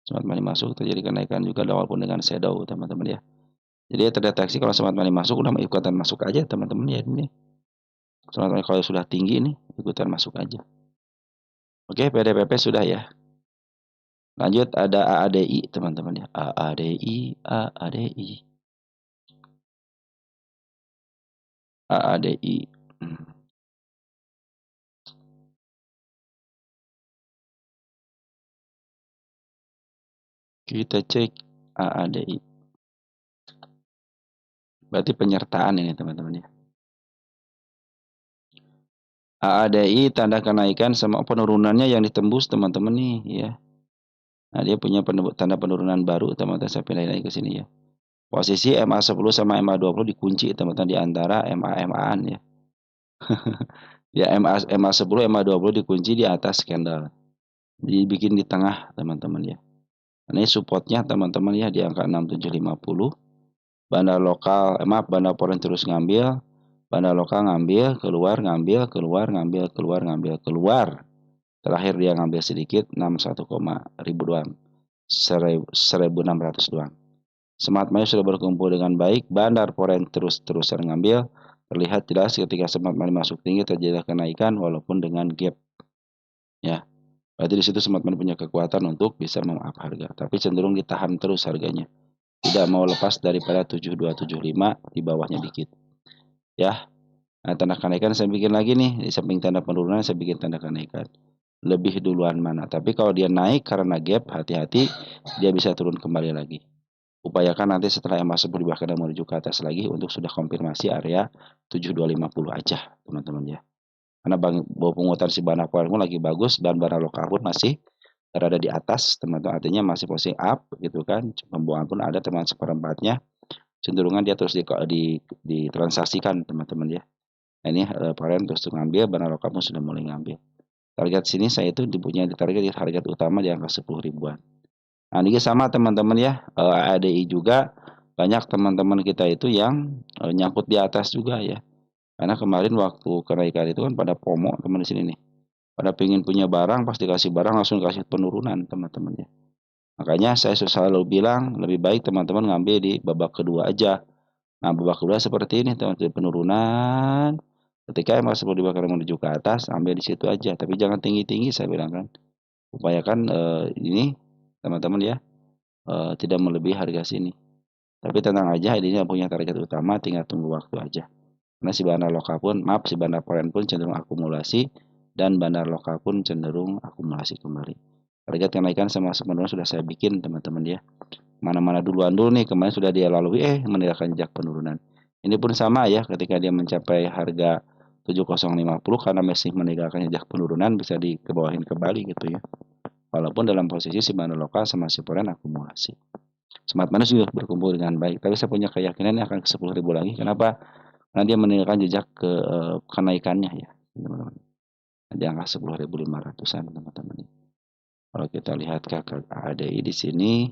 Smart money masuk terjadi kenaikan juga walaupun dengan shadow teman-teman ya. Jadi ya terdeteksi kalau smart money masuk udah ikutan masuk aja teman-teman ya ini. Smart money kalau sudah tinggi nih ikutan masuk aja. Oke, PDPP sudah ya. Lanjut ada AADI teman-teman ya. AADI, AADI. AADI. Kita cek AADI. Berarti penyertaan ini teman-teman ya. AADI tanda kenaikan sama penurunannya yang ditembus teman-teman nih ya. Nah, dia punya tanda penurunan baru teman-teman, saya pindahin lagi ke sini ya. Posisi MA10 sama MA20 dikunci teman-teman di antara MA-MA-an ya. Ya MA10, MA20 dikunci di atas candle. Dibikin di tengah teman-teman ya. Ini supportnya teman-teman ya di angka 6750. Bandar lokal, bandar foreign terus ngambil. Bandar lokal ngambil, keluar, ngambil, keluar, ngambil, keluar, ngambil, keluar. Terakhir dia ngambil sedikit 61, ribu doang. 1.600 doang. Smart money sudah berkumpul dengan baik, bandar foreign terus-terusan ngambil. Terlihat jelas ketika smart money masuk tinggi terjadi kenaikan walaupun dengan gap. Ya. Berarti di situ smart money punya kekuatan untuk bisa meng-up harga, tapi cenderung ditahan terus harganya. Tidak mau lepas daripada 7275 di bawahnya dikit. Ya. Nah, tanda kenaikan saya bikin lagi nih, di samping tanda penurunan saya bikin tanda kenaikan. Lebih duluan mana? Tapi kalau dia naik karena gap, hati-hati dia bisa turun kembali lagi. Upayakan nanti setelah MA10 bahkan menuju ke atas lagi untuk sudah konfirmasi area 7250 aja teman-teman ya. Karena bahwa penguatan si bandar foreign pun lagi bagus dan bandar lokal pun masih berada di atas teman-teman, artinya masih posisi up gitu kan. Pembuangan pun ada teman seperempatnya, cenderungan dia terus ditransaksikan teman-teman ya. Nah, ini foreign terus ngambil, bandar lokal pun sudah mulai ngambil. Target sini saya itu dipunya di target utama di angka 10 ribuan. Nah, ini sama teman-teman ya, ADI juga banyak teman-teman kita itu yang nyangkut di atas juga ya. Karena kemarin waktu kenaikan itu kan pada FOMO teman di sini nih. Pada pengen punya barang, pasti kasih barang langsung kasih penurunan teman-teman ya. Makanya saya selalu bilang lebih baik teman-teman ngambil di babak kedua aja. Nah, babak kedua seperti ini teman-teman, penurunan. Ketika masuk di bakal menuju ke atas, ambil di situ aja. Tapi jangan tinggi-tinggi saya bilang kan. Upayakan ini teman-teman ya, tidak melebihi harga sini. Tapi tenang aja, ini punya target utama, tinggal tunggu waktu aja. Karena si bandar lokal pun, si bandar foreign pun cenderung akumulasi, dan bandar lokal pun cenderung akumulasi kembali. Target kenaikan sama sepenuhnya sudah saya bikin teman-teman ya. mana-mana duluan dulu nih, kemarin sudah dia lalui, meninggalkan jejak penurunan. Ini pun sama ya, ketika dia mencapai harga 7050 karena masih meninggalkan jejak penurunan bisa dikebawahin kembali gitu ya. Walaupun dalam posisi si bandar lokal sama si foreign akumulasi. Smart Money sudah berkumpul dengan baik, tapi saya punya keyakinan akan ke 10.000 lagi. Kenapa? Karena dia meninggalkan jejak kenaikannya ya, teman-teman. Di angka 10.500-an, teman-teman. Kalau kita lihat ke ADI di sini,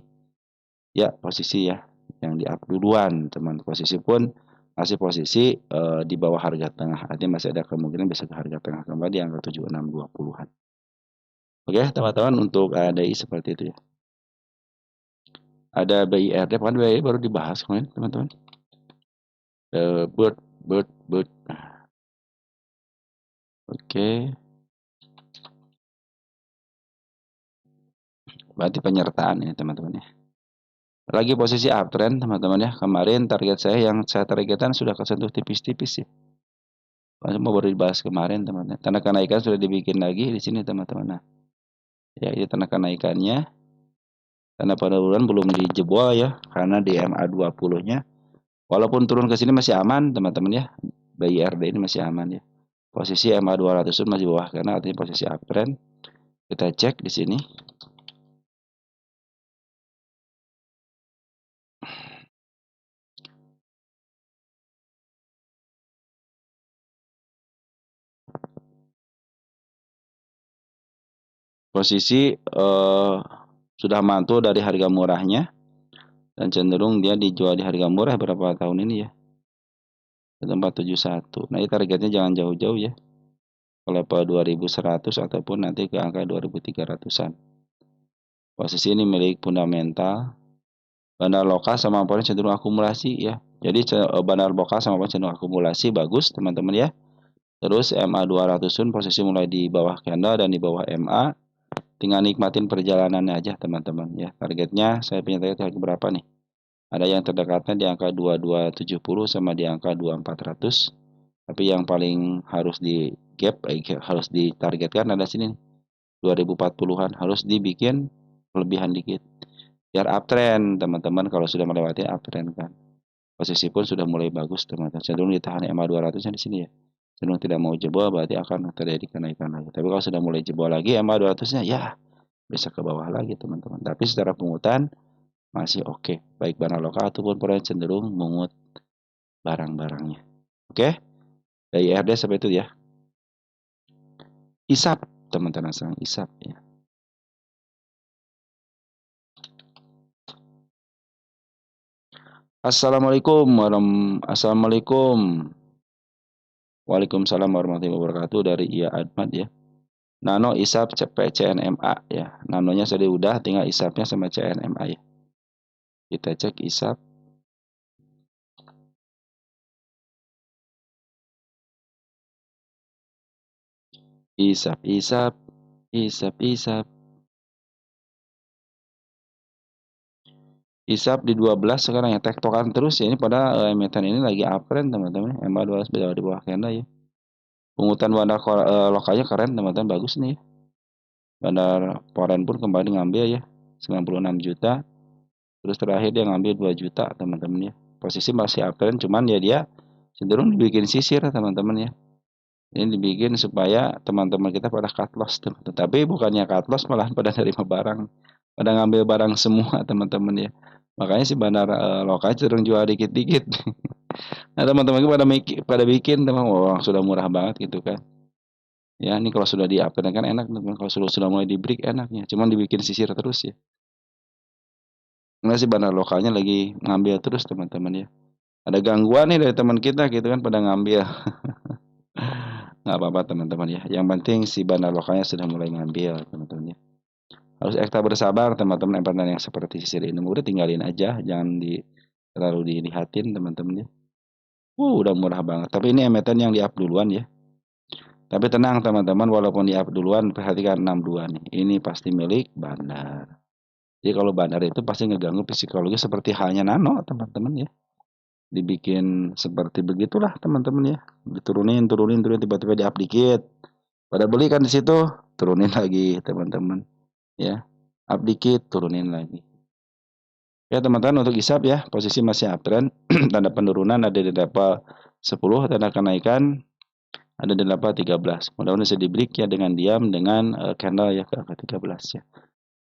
ya posisi ya yang di up duluan, teman. Posisi pun masih posisi di bawah harga tengah. Artinya masih ada kemungkinan bisa ke harga tengah kembali di angka 7620-an. Oke, teman-teman, untuk ADI seperti itu ya. Ada BIRD, kan BIRD baru dibahas kemarin, teman-teman. Bird. Oke. Berarti penyertaan ya, teman-teman ya. Lagi posisi uptrend, teman-teman ya. Kemarin target saya yang saya targetkan sudah kesentuh tipis-tipis ya. Mau baru dibahas kemarin, teman-teman. Tanda kenaikan sudah dibikin lagi di sini, teman-teman. Nah, ya ini tanda kenaikannya. Tanda penurunan belum dijebol ya, karena di MA 20-nya. Walaupun turun ke sini masih aman, teman-teman ya. BIRD ini masih aman ya. Posisi MA 200 masih bawah karena artinya posisi uptrend. Kita cek di sini. Posisi sudah mantul dari harga murahnya dan cenderung dia dijual di harga murah berapa tahun ini ya. 471. Nah, ini targetnya jangan jauh-jauh ya. Ke level 2100 ataupun nanti ke angka 2300-an. Posisi ini milik fundamental. Bandar lokal sama foreign cenderung akumulasi ya. Jadi bandar lokal sama foreign cenderung akumulasi bagus, teman-teman ya. Terus MA 200 pun posisi mulai di bawah candle dan di bawah MA. Tinggal nikmatin perjalanannya aja, teman-teman ya. Targetnya saya punya target harga berapa nih? Ada yang terdekatnya di angka 2270 sama di angka 2400. Tapi yang paling harus di gap, harus ditargetkan ada sini nih. 2040-an harus dibikin kelebihan dikit. Biar uptrend, teman-teman, kalau sudah melewati uptrend kan. Posisi pun sudah mulai bagus, teman-teman. Cenderung ditahan MA 200-nya di sini ya. Cenderung tidak mau jebol berarti akan terjadi kenaikan lagi. Tapi kalau sudah mulai jebol lagi MA 200-nya ya bisa ke bawah lagi, teman-teman. Tapi secara pungutan masih oke. Baik barang lokal ataupun foreign cenderung mengut barang-barangnya. Oke? Dari IRD sampai itu ya. ISAP, teman-teman, sekarang ISAP ya. Assalamualaikum. Waalaikumsalam warahmatullahi wabarakatuh dari Iya Admat ya. Nano ISAP CNMA ya. Nanonya sudah udah, tinggal ISAPnya sama CNMA ya. Kita cek ISAP. ISAP. ISAP di 12 sekarang ya, tektokan terus ya. Ini pada emiten ini lagi uptrend, teman-teman. MA 12 di bawah candle ya. Pungutan bandar lokalnya keren, teman-teman, bagus nih ya. Bandar foreign pun kembali ngambil ya 96 juta. Terus terakhir dia ngambil 2 juta, teman-teman ya. Posisi masih uptrend, cuman ya dia cenderung dibikin sisir, teman-teman ya. Ini dibikin supaya teman-teman kita pada cut loss, tapi bukannya cut loss, malah pada nerima barang, pada ngambil barang semua, teman-teman ya. Makanya si bandar lokal cenderung jual dikit-dikit. Nah, teman-teman pada bikin teman, wah sudah murah banget gitu kan. Ya, ini kalau sudah di uptrend kan enak, teman. Kalau sudah mulai di break enaknya, cuman dibikin sisir terus ya. Karena si bandar lokalnya lagi ngambil terus, teman-teman ya. Ada gangguan nih dari teman kita gitu kan, pada ngambil. Nggak apa-apa, teman-teman ya. Yang penting si bandar lokalnya sudah mulai ngambil, teman-teman ya. Harus ekstra bersabar, teman-teman. Emiten yang seperti sisir ini udah tinggalin aja, jangan terlalu dilihatin, teman-teman ya. Udah murah banget. Tapi ini emiten yang di up duluan ya. Tapi tenang, teman-teman, walaupun di up duluan, perhatikan 62 nih. Ini pasti milik bandar. Jadi kalau bandar itu pasti ngeganggu psikologi seperti halnya Nano, teman-teman ya. Dibikin seperti begitulah, teman-teman ya. Diturunin, tiba-tiba di up dikit. Pada beli kan di situ, turunin lagi, teman-teman. Ya, up dikit, turunin lagi. Oke teman-teman, untuk isap ya, posisi masih uptrend, tanda penurunan ada di level 10, tanda kenaikan ada di level 13. Mudah-mudahan bisa di-break ya dengan diam dengan candle ya ke angka 13 ya.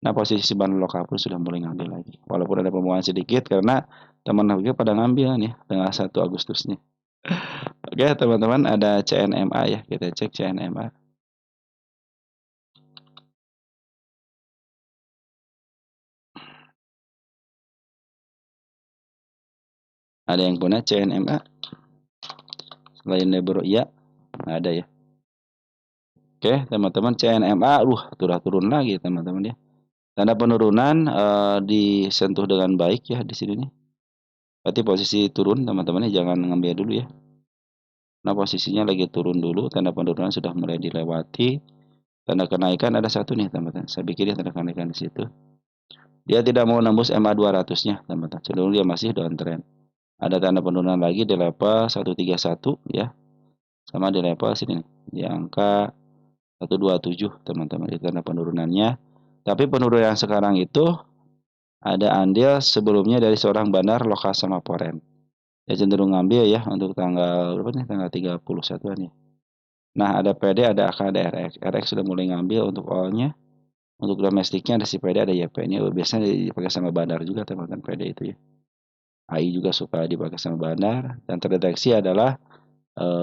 Nah, posisi bahan lokal pun sudah mulai ngambil lagi. Walaupun ada pembuangan sedikit karena teman harga pada ngambil nih tanggal 1 Agustusnya. Oke, teman-teman, ada CNMA ya. Kita cek CNMA. Ada yang punya CNMA selain Lebro? Iya, ada ya. Oke, teman-teman, CNMA sudah turun lagi teman-teman ya. Tanda penurunan disentuh dengan baik ya di sini nih. Berarti posisi turun teman-teman ya, jangan ngambil dulu ya. Nah, posisinya lagi turun dulu, tanda penurunan sudah mulai dilewati. Tanda kenaikan ada satu nih teman-teman. Saya bikin dia tanda kenaikan di situ. Dia tidak mau nembus MA 200-nya teman-teman. Cenderung dia masih downtrend. Ada tanda penurunan lagi di level 131 ya. Sama di level sini nih, di angka 127 teman-teman. Itu tanda penurunannya. Tapi penurunan yang sekarang itu ada andil sebelumnya dari seorang bandar lokal sama Foren. Dia cenderung ngambil ya untuk tanggal berapa nih? Tanggal 31-an ya. Nah, ada PD, ada AK, ada RX. RX sudah mulai ngambil untuk all-nya. Untuk domestiknya ada si PD, ada YP. Ini biasanya dipakai sama bandar juga teman-teman, PD itu ya. AI juga suka dipakai sama bandar. Dan terdeteksi adalah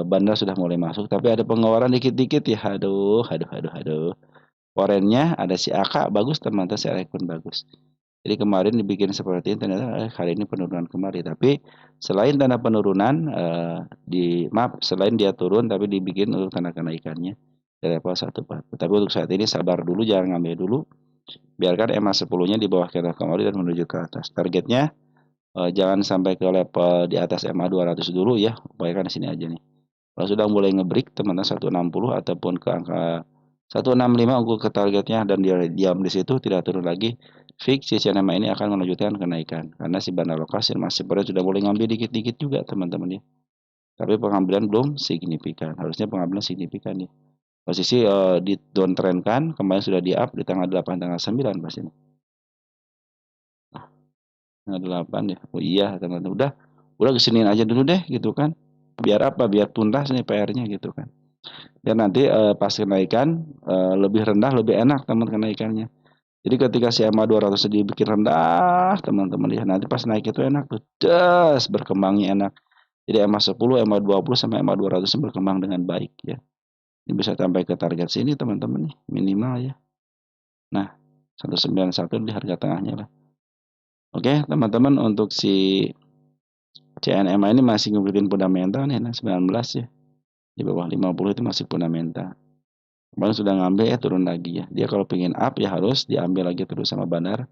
bandar sudah mulai masuk. Tapi ada pengeluaran dikit-dikit ya. Aduh, aduh, aduh, aduh. Forennya ada si AK, bagus teman-teman. Si RX pun bagus. Jadi kemarin dibikin seperti ini, ternyata kali ini penurunan kembali. Tapi selain tanda penurunan, selain dia turun, tapi dibikin untuk tanda kenaikannya di level 140. Tapi untuk saat ini sabar dulu, jangan ngambil dulu. Biarkan EMA 10-nya di bawah candle kembali dan menuju ke atas. Targetnya jangan sampai ke level di atas EMA 200 dulu ya. Upayakan di sini aja nih. Kalau sudah mulai ngebreak teman-teman 160 ataupun ke angka 165 untuk ke targetnya dan dia diam di situ tidak turun lagi, fix si CNMA ini akan melanjutkan kenaikan karena si bandar lokasi masih sudah mulai ngambil dikit-dikit juga teman-teman ya. Tapi pengambilan belum signifikan. Harusnya pengambilan signifikan ya. Posisi di downtrend kan kemarin sudah di up di tanggal 8 tanggal 9 pas ini. Tanggal 8 ya. Oh iya teman-teman, udah kesinian aja dulu deh gitu kan. Biar apa? Biar tuntas nih PR-nya gitu kan. Dan nanti pas kenaikan lebih rendah lebih enak teman kenaikannya. Jadi ketika si MA 200 dibikin rendah teman-teman ya, nanti pas naik itu enak tuh, berkembangnya enak. Jadi MA 10, MA 20 sama MA 200 berkembang dengan baik ya. Ini bisa sampai ke target sini teman-teman nih minimal ya. Nah, 191 di harga tengahnya lah. Oke teman-teman, untuk si CNMA ini masih ngikutin fundamental nih, nah 19 ya. Di bawah 50 itu masih fundamental. Kemarin sudah ngambil ya turun lagi ya. Dia kalau pengen up ya harus diambil lagi terus sama bandar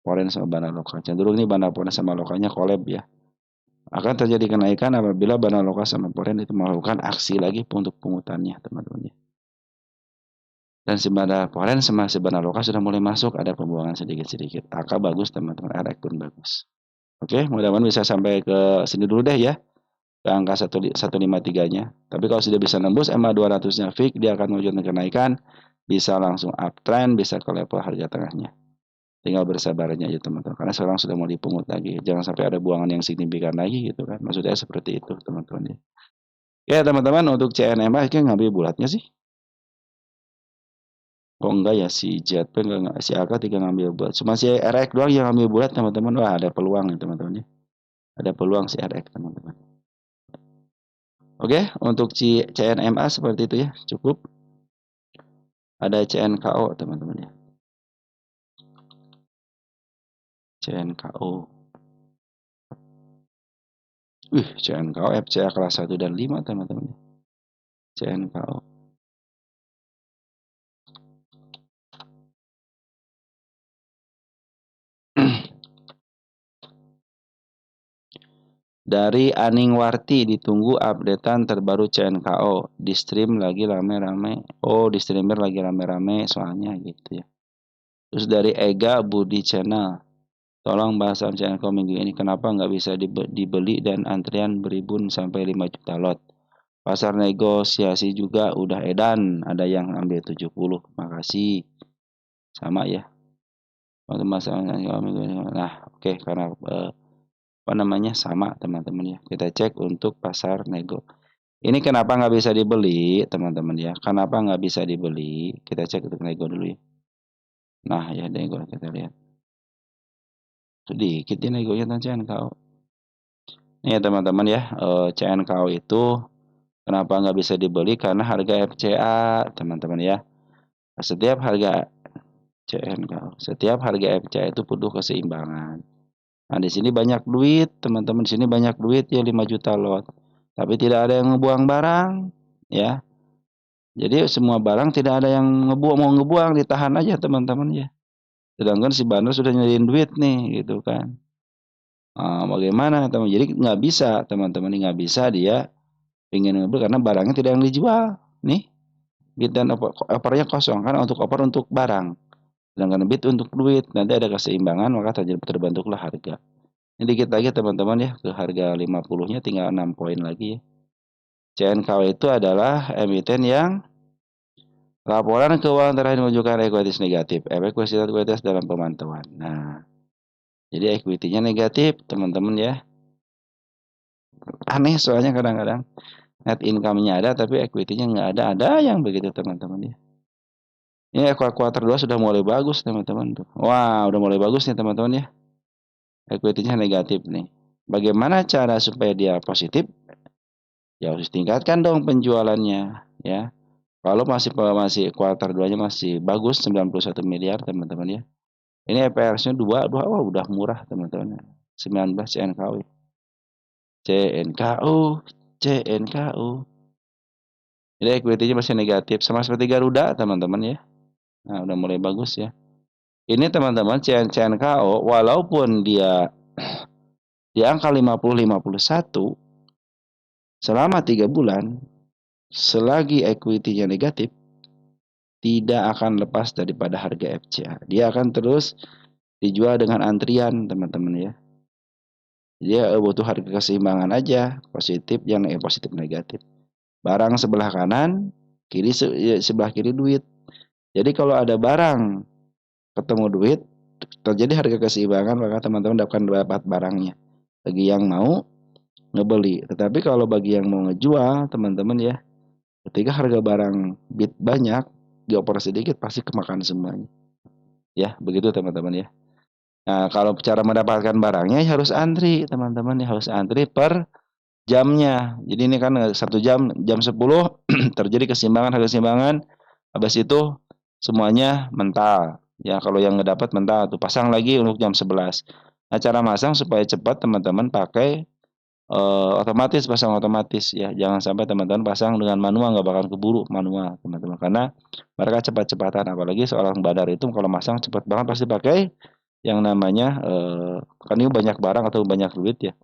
Foren sama bandar lokal. Cenderung ini bandar Foren sama lokalnya collab ya. Akan terjadi kenaikan apabila bandar lokal sama Foren itu melakukan aksi lagi untuk pungutannya teman-teman ya. Dan si bandar Foren sama si bandar lokal sudah mulai masuk, ada pembuangan sedikit-sedikit. AK bagus teman-teman, RX pun bagus. Oke, mudah-mudahan bisa sampai ke sini dulu deh ya. Ke angka 153-nya. Tapi kalau sudah bisa nembus MA 200-nya fix, dia akan melanjutkan kenaikan, bisa langsung uptrend, bisa ke level harga tengahnya. Tinggal bersabarnya aja teman-teman. Karena sekarang sudah mau dipungut lagi. Jangan sampai ada buangan yang signifikan lagi gitu kan. Maksudnya seperti itu teman-teman ya. Ya teman-teman, untuk CNMA kan ngambil bulatnya sih. Oh enggak ya, si JP enggak, si AK tiga ngambil bulat. Cuma si RX doang yang ngambil bulat teman-teman. Wah ada peluang nih teman-teman ya. Ada peluang si RX teman-teman. Oke, untuk CNMA seperti itu ya, cukup. Ada CNKO teman-teman ya. CNKO. CNKO FCA kelas 1 dan 5 teman-teman. CNKO. Dari Aningwarti ditunggu updatean terbaru CNKO. Di stream lagi rame-rame. Oh, di streamer lagi rame-rame soalnya gitu ya. Terus dari Ega Budi Channel. Tolong bahas CNKO minggu ini. Kenapa nggak bisa dibeli dan antrian beribun sampai 5 juta lot. Pasar negosiasi juga udah edan. Ada yang ambil 70. Makasih. Sama ya. Nah, oke, karena apa namanya sama teman-teman ya. Kita cek untuk pasar nego. Ini kenapa nggak bisa dibeli teman-teman ya? Kenapa nggak bisa dibeli? Kita cek untuk nego dulu ya. Nah ya nego kita lihat. Sedikit ya negonya CNKO. Nih ya teman-teman ya, CNKO itu kenapa nggak bisa dibeli? Karena harga FCA teman-teman ya. Setiap harga CNKO, setiap harga FCA itu butuh keseimbangan. Nah, di sini banyak duit, teman-teman. Di sini banyak duit ya 5 juta lot. Tapi tidak ada yang ngebuang barang, ya. Jadi semua barang tidak ada yang ngebuang, mau ngebuang ditahan aja teman-teman ya. Sedangkan si bandar sudah nyediain duit nih, gitu kan. Bagaimana teman? Jadi nggak bisa teman-teman, nggak bisa dia ingin ngebeli karena barangnya tidak yang dijual, nih. Bid dan opernya kosong kan untuk oper untuk barang. Sedangkan bid untuk duit. Nanti ada keseimbangan maka terbentuklah harga. Ini dikit lagi teman-teman ya, ke harga 50-nya tinggal 6 poin lagi ya. CNKW itu adalah emiten yang laporan keuangan terakhir menunjukkan ekuitas negatif, efek ekuitas dalam pemantauan. Nah, jadi equity-nya negatif, teman-teman ya. Aneh soalnya kadang-kadang net income-nya ada tapi equity-nya nggak ada. Ada yang begitu teman-teman ya. Ini kuartal 2 sudah mulai bagus teman-teman tuh. Wah, udah mulai bagus nih teman-teman ya. Equity-nya negatif nih. Bagaimana cara supaya dia positif? Ya harus tingkatkan dong penjualannya ya. Kalau masih kuartal 2-nya masih bagus 91 miliar teman-teman ya. Ini EPS-nya 2, wah udah murah teman-teman. 19 CNKU. CNKU, CNKU. Jadi equity-nya masih negatif sama seperti Garuda teman-teman ya. Nah, udah mulai bagus ya. Ini teman-teman CNKO walaupun dia di angka 50-51 selama 3 bulan selagi equity-nya negatif tidak akan lepas daripada harga FCA. Dia akan terus dijual dengan antrian teman-teman ya. Dia butuh harga keseimbangan aja, positif yang positif negatif. Barang sebelah kanan, kiri sebelah kiri duit. Jadi kalau ada barang ketemu duit, terjadi harga keseimbangan maka teman-teman dapat barangnya. Bagi yang mau ngebeli. Tetapi kalau bagi yang mau ngejual, teman-teman ya, ketika harga barang bid banyak, dioper sedikit pasti kemakan semuanya. Ya, begitu teman-teman ya. Nah, kalau cara mendapatkan barangnya harus antri, teman-teman ya, harus antri per jamnya. Jadi ini kan 1 jam, jam 10 terjadi keseimbangan, harga keseimbangan. Habis itu semuanya mental. Ya, kalau yang ngedapat mental tuh pasang lagi untuk jam 11. Nah, cara masang supaya cepat teman-teman pakai otomatis, pasang otomatis ya. Jangan sampai teman-teman pasang dengan manual, nggak bakal keburu manual teman-teman karena mereka cepat-cepatan. Apalagi seorang badar itu kalau masang cepat banget pasti pakai yang namanya kan ini banyak barang atau banyak duit ya.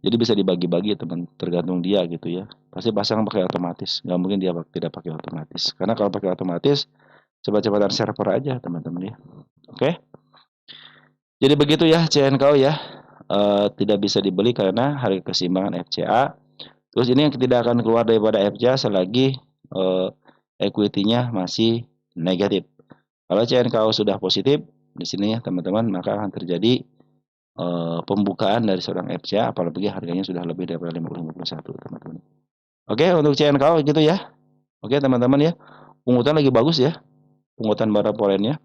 Jadi bisa dibagi-bagi teman, tergantung dia gitu ya. Pasti pasang pakai otomatis, nggak mungkin dia tidak pakai otomatis. Karena kalau pakai otomatis cepat-cepatan server aja teman-teman ya. Oke. Jadi begitu ya CNKO ya. Tidak bisa dibeli karena harga keseimbangan FCA. Terus ini yang tidak akan keluar daripada FCA selagi equity-nya masih negatif. Kalau CNKO sudah positif di sini ya teman-teman, maka akan terjadi pembukaan dari seorang FCA apalagi harganya sudah lebih daripada 50-51 teman-teman. Oke, untuk CNKO gitu ya. Oke teman-teman ya. Pungutan lagi bagus ya. Pungutan bara polennya.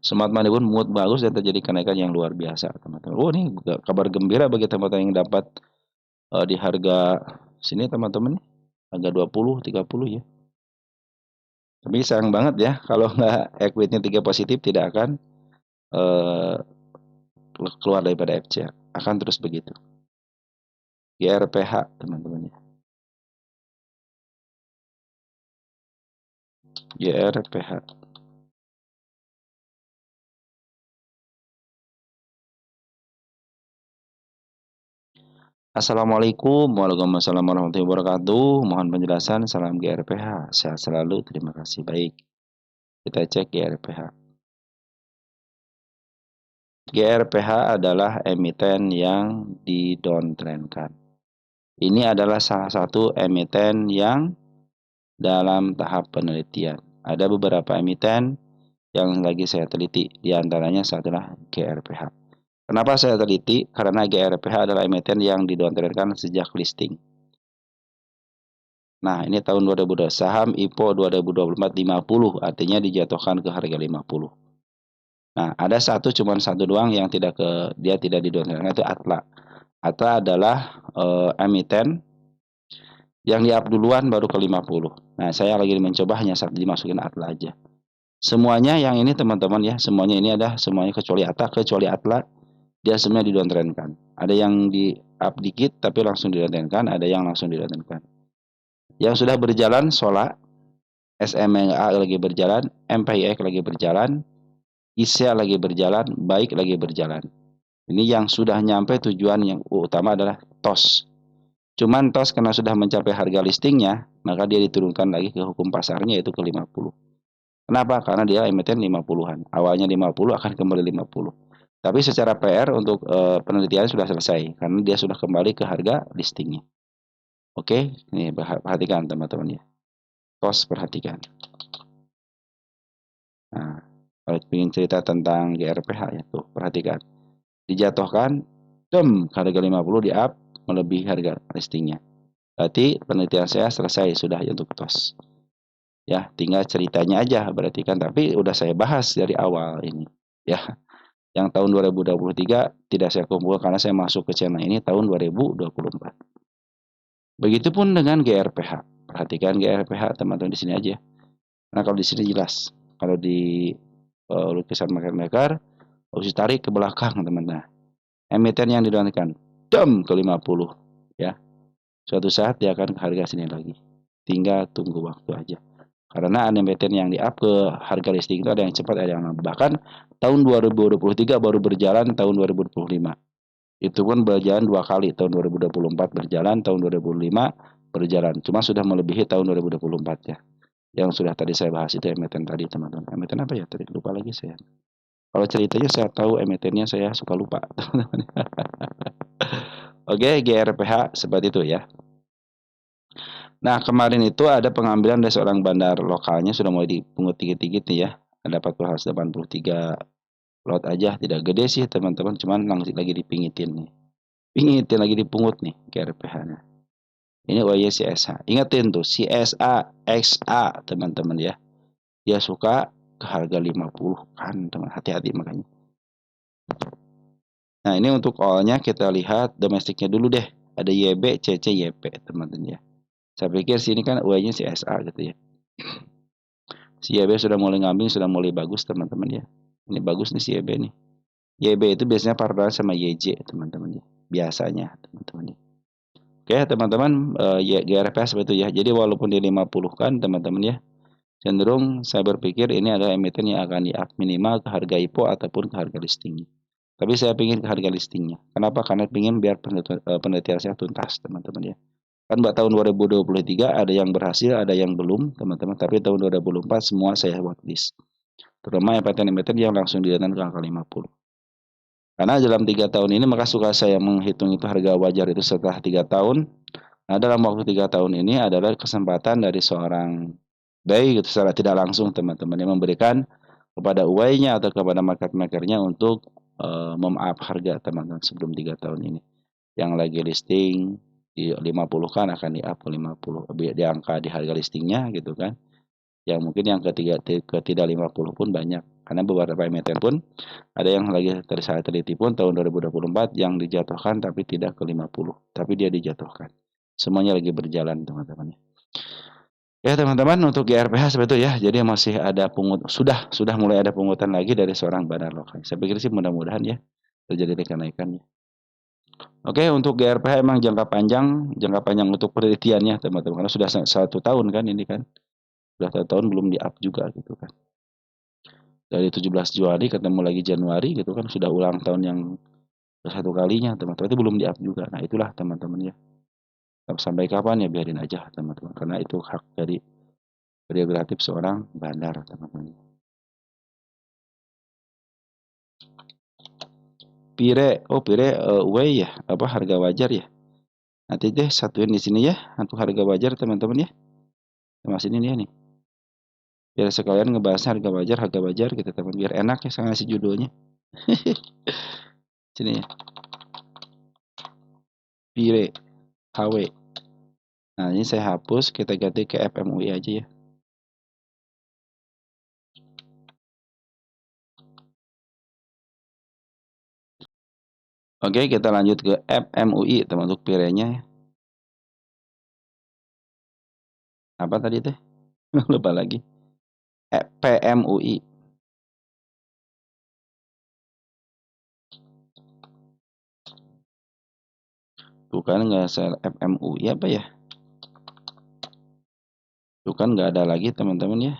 Smart Money pun mood bagus dan terjadi kenaikan yang luar biasa teman-teman. Oh ini kabar gembira bagi teman-teman yang dapat di harga sini teman-teman, harga 20, 30 ya. Tapi sayang banget ya kalau nggak equity-nya 3 positif tidak akan eh, keluar daripada FC. Akan terus begitu. GRPH teman-teman ya. GRPH. Assalamualaikum warahmatullahi wabarakatuh. Mohon penjelasan. Salam GRPH. Sehat selalu. Terima kasih. Baik. Kita cek GRPH. GRPH adalah emiten yang di-downtrendkan. Ini adalah salah satu emiten yang dalam tahap penelitian. Ada beberapa emiten yang lagi saya teliti. Di antaranya adalah GRPH. Kenapa saya teliti? Karena GRPH adalah emiten yang didoktrinkan sejak listing. Nah, ini tahun 2002. Saham IPO 2024 50, artinya dijatuhkan ke harga 50. Nah, ada cuman satu doang yang dia tidak didoktrinkan, itu Atla. Atla adalah emiten yang di-up duluan baru ke 50. Nah, saya lagi mencoba hanya satu dimasukin Atla aja. Semuanya yang ini teman-teman ya, semuanya ini ada semuanya kecuali Atla, dia semuanya didoktrinkan. Ada yang di-up dikit tapi langsung didoktrinkan, ada yang langsung didoktrinkan. Yang sudah berjalan Sola, SMA lagi berjalan, MPIX lagi berjalan, ISEA lagi berjalan, Baik lagi berjalan. Ini yang sudah nyampe tujuan yang utama adalah TOS. Cuman TOS karena sudah mencapai harga listingnya, maka dia diturunkan lagi ke hukum pasarnya yaitu ke 50. Kenapa? Karena dia emiten 50-an. Awalnya 50 akan kembali 50. Tapi secara PR untuk penelitian sudah selesai karena dia sudah kembali ke harga listingnya. Oke, ini perhatikan teman-teman ya. TOS perhatikan. Nah, kalau ingin cerita tentang GRPH ya tuh, perhatikan. Dijatuhkan, harga 50 di-up melebihi harga listingnya. Berarti penelitian saya selesai sudah untuk TOS. Ya, tinggal ceritanya aja berarti kan, tapi udah saya bahas dari awal ini. Ya, yang tahun 2023 tidak saya kumpul karena saya masuk ke channel ini tahun 2024. Begitupun dengan GRPH. Perhatikan GRPH teman-teman di sini aja. Nah, kalau di sini jelas. Kalau di lukisan market maker harus ditarik ke belakang teman-teman. Emiten yang didoktrinkan ke 50 ya. Suatu saat dia akan ke harga sini lagi. Tinggal tunggu waktu aja. Karena emiten yang di-up ke harga listing itu ada yang cepat, ada yang lambat. Bahkan tahun 2023 baru berjalan tahun 2025. Itu pun berjalan 2 kali. Tahun 2024 berjalan, tahun 2025 berjalan. Cuma sudah melebihi tahun 2024 ya. Yang sudah tadi saya bahas itu emiten tadi teman-teman. Emiten apa ya tadi? Lupa lagi saya. Kalau ceritanya saya tahu emitennya, saya suka lupa teman-teman. Oke, GRPH seperti itu ya. Nah, kemarin itu ada pengambilan dari seorang bandar lokalnya sudah mulai dipungut dikit-dikit nih ya. Ada 483 lot aja, tidak gede sih teman-teman, cuman lagi dipingitin nih. Pingitin lagi dipungut nih GRPH-nya. Ini OY CSH. Ingetin tuh, CSA, XA teman-teman ya. Dia suka ke harga 50 kan teman, hati-hati makanya. Nah, ini untuk all-nya kita lihat domestiknya dulu deh. Ada YB, CC, YP teman-teman ya. Saya pikir sini kan UI-nya CSA gitu ya. Si YB sudah mulai ngambing, sudah mulai bagus teman-teman ya. Ini bagus nih si YB nih. YB itu biasanya paralel sama YJ teman-teman ya. Biasanya teman-teman ya. Oke teman-teman, GRPH seperti itu ya. Jadi walaupun di 50 kan teman-teman ya, cenderung saya berpikir ini adalah emiten yang akan di-up minimal ke harga IPO ataupun ke harga listingnya. Tapi saya ingin ke harga listingnya. Kenapa? Karena ingin biar penelitian saya tuntas teman-teman ya. Kan tahun 2023 ada yang berhasil, ada yang belum teman-teman. Tapi tahun 2024 semua saya watchlist. Terutama emiten-emiten yang langsung dilihat ke angka 50. Karena dalam 3 tahun ini maka suka saya menghitung itu harga wajar itu setelah 3 tahun. Nah, dalam waktu 3 tahun ini adalah kesempatan dari seorang buy gitu secara tidak langsung teman-teman yang memberikan kepada UI-nya atau kepada market maker-nya untuk mem-up harga teman-teman sebelum 3 tahun ini. Yang lagi listing di 50 kan akan di-up ke 50 di angka di harga listingnya gitu kan. Yang mungkin yang ke tidak 50 pun banyak. Karena beberapa emiten pun ada yang lagi saya teliti pun tahun 2024 yang dijatuhkan tapi tidak ke 50, tapi dia dijatuhkan. Semuanya lagi berjalan teman-teman. Ya teman-teman, untuk GRPH seperti itu ya. Jadi masih ada sudah mulai ada pungutan lagi dari seorang bandar lokal. Saya pikir sih mudah-mudahan ya terjadi kenaikan ya. Oke, untuk GRPH emang jangka panjang untuk penelitiannya teman-teman. Karena sudah 1 tahun kan ini kan. Sudah 1 tahun belum di-up juga gitu kan. Dari 17 Januari ketemu lagi Januari gitu kan, sudah ulang tahun yang ke-1 kalinya teman-teman, itu belum di-up juga. Nah itulah teman-teman ya. Sampai kapan ya biarin aja teman-teman, karena itu hak dari prerogatif seorang bandar teman-teman. Pire way ya, apa harga wajar ya. Nanti deh satuin di sini ya untuk harga wajar teman-teman ya. Sama sini nih. Biar sekalian ngebahasnya harga wajar gitu teman, biar enak ya saya ngasih judulnya. Sini ya, Pire, HW. Nah ini saya hapus, kita ganti ke FMUI aja ya. Oke, kita lanjut ke FMUI teman, untuk pirenya ya. Apa tadi teh? Lupa lagi. PMUI. Bukan nggak salah, FMUI apa ya? Bukan nggak ada lagi teman-teman ya.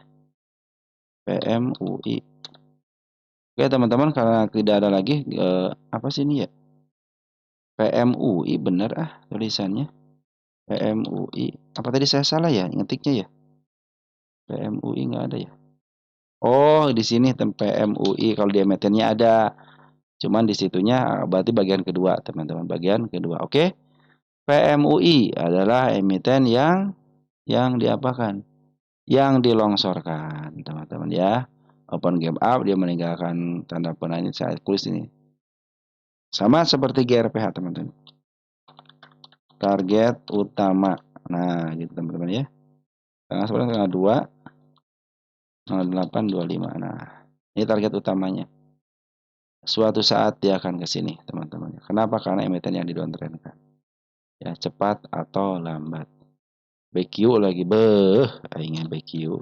PMUI. Oke teman-teman, karena tidak ada lagi, apa sih ini ya? PMUI bener tulisannya. PMUI. Apa tadi saya salah ya ngetiknya ya? PMUI nggak ada ya? Oh, di sini PMUI kalau di emitennya ada. Cuman di situnya berarti bagian kedua, teman-teman. Bagian kedua. Oke. PMUI adalah emiten yang diapakan? Yang dilongsorkan, teman-teman ya. Open gap up, dia meninggalkan tanda penanya saya tulis ini. Sama seperti GRPH, teman-teman. Target utama. Nah, gitu teman-teman ya. Tanggal 11, tanggal 2, tanggal 8, 25. Nah, ini target utamanya. Suatu saat dia akan ke sini, teman-teman. Kenapa? Karena emiten yang didowntrendkan. Ya, cepat atau lambat. BQ lagi ingin BQ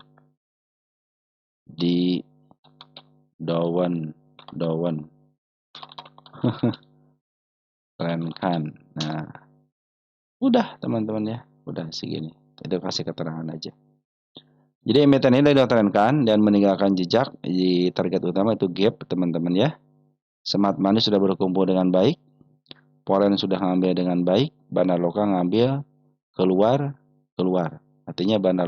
di down trendkan. Nah, udah teman-teman ya, udah segini. Itu kasih keterangan aja. Jadi emiten ini didowntrendkan dan meninggalkan jejak di target utama itu gap, teman-teman ya. Smart money sudah berkumpul dengan baik, foreign sudah ngambil dengan baik, bandar lokal ngambil keluar. Artinya bandar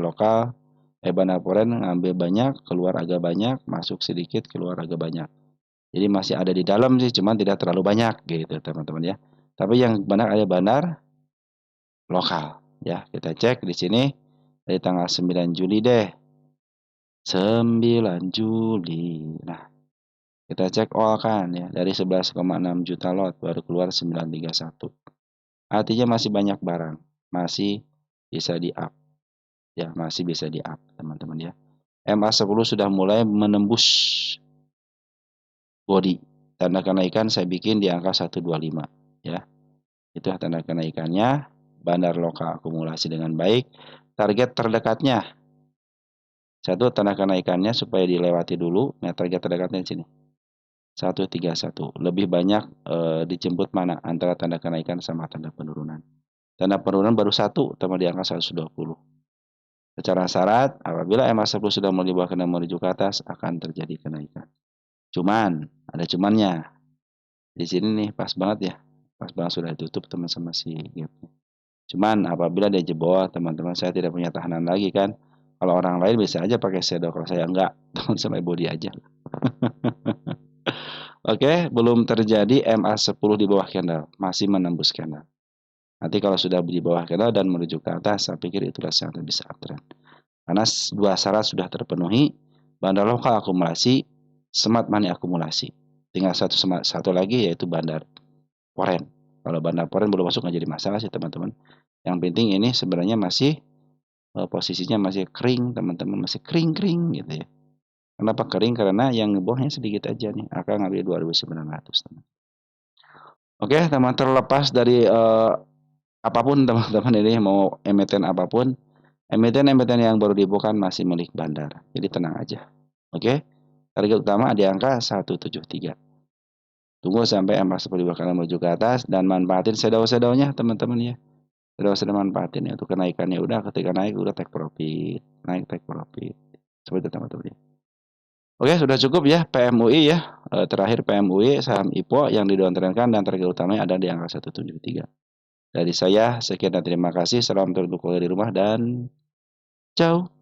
foreign ngambil banyak, keluar agak banyak, masuk sedikit, keluar agak banyak. Jadi masih ada di dalam sih, cuman tidak terlalu banyak gitu teman-teman ya. Tapi yang benar ada bandar lokal ya. Kita cek di sini dari tanggal 9 Juli deh. 9 Juli. Nah, kita cek all kan ya, dari 11,6 juta lot baru keluar 931. Artinya masih banyak barang, masih bisa di up. Ya, masih bisa di up, teman-teman ya. MA10 sudah mulai menembus body. Tanda kenaikan saya bikin di angka 125 ya. Itu tanda kenaikannya. Bandar lokal akumulasi dengan baik. Target terdekatnya. Satu tanda kenaikannya supaya dilewati dulu. Nah, target terdekatnya di sini. 131. Lebih banyak dijemput mana antara tanda kenaikan sama tanda penurunan. Tanda penurunan baru satu, sama di angka 120. Secara syarat, apabila MA10 sudah mulai di bawah dan menuju ke atas, akan terjadi kenaikan. Cuman, ada cumannya. Di sini nih, pas banget ya. Pas banget sudah ditutup teman sama si gapnya. Cuman, apabila dia jebol, teman-teman saya tidak punya tahanan lagi kan. Kalau orang lain bisa aja pakai shadow, kalau saya enggak. Teman sama body aja. Oke, belum terjadi MA10 di bawah candle. Masih menembus candle. Nanti kalau sudah di bawah candle dan menuju ke atas, saya pikir itulah saat bisa uptrend. Karena dua syarat sudah terpenuhi, bandar lokal akumulasi, smart money akumulasi. Tinggal satu lagi yaitu bandar foreign. Kalau bandar foreign belum masuk nggak jadi masalah sih teman-teman. Yang penting ini sebenarnya masih posisinya masih kering teman-teman, masih kering gitu ya. Kenapa kering? Karena yang ngebawahnya sedikit aja nih, akan ngambil 2.900 teman. Oke teman, terlepas dari apapun teman-teman ini mau emiten apapun, emiten-emiten yang baru dibuka masih milik bandar. Jadi tenang aja. Oke. Target utama di angka 173. Tunggu sampai MA10 bakal menuju ke atas dan manfaatin shadow-shadownya teman-teman ya. Shadow-shadow manfaatin ya. Untuk kenaikannya udah, ketika naik udah take profit. Naik take profit. Seperti itu teman-teman ya. Oke, sudah cukup ya PMUI ya. Terakhir PMUI saham IPO yang didowntrendkan dan target utamanya ada di angka 173. Dari saya, sekian dan terima kasih. Salam tertukul dari rumah dan ciao.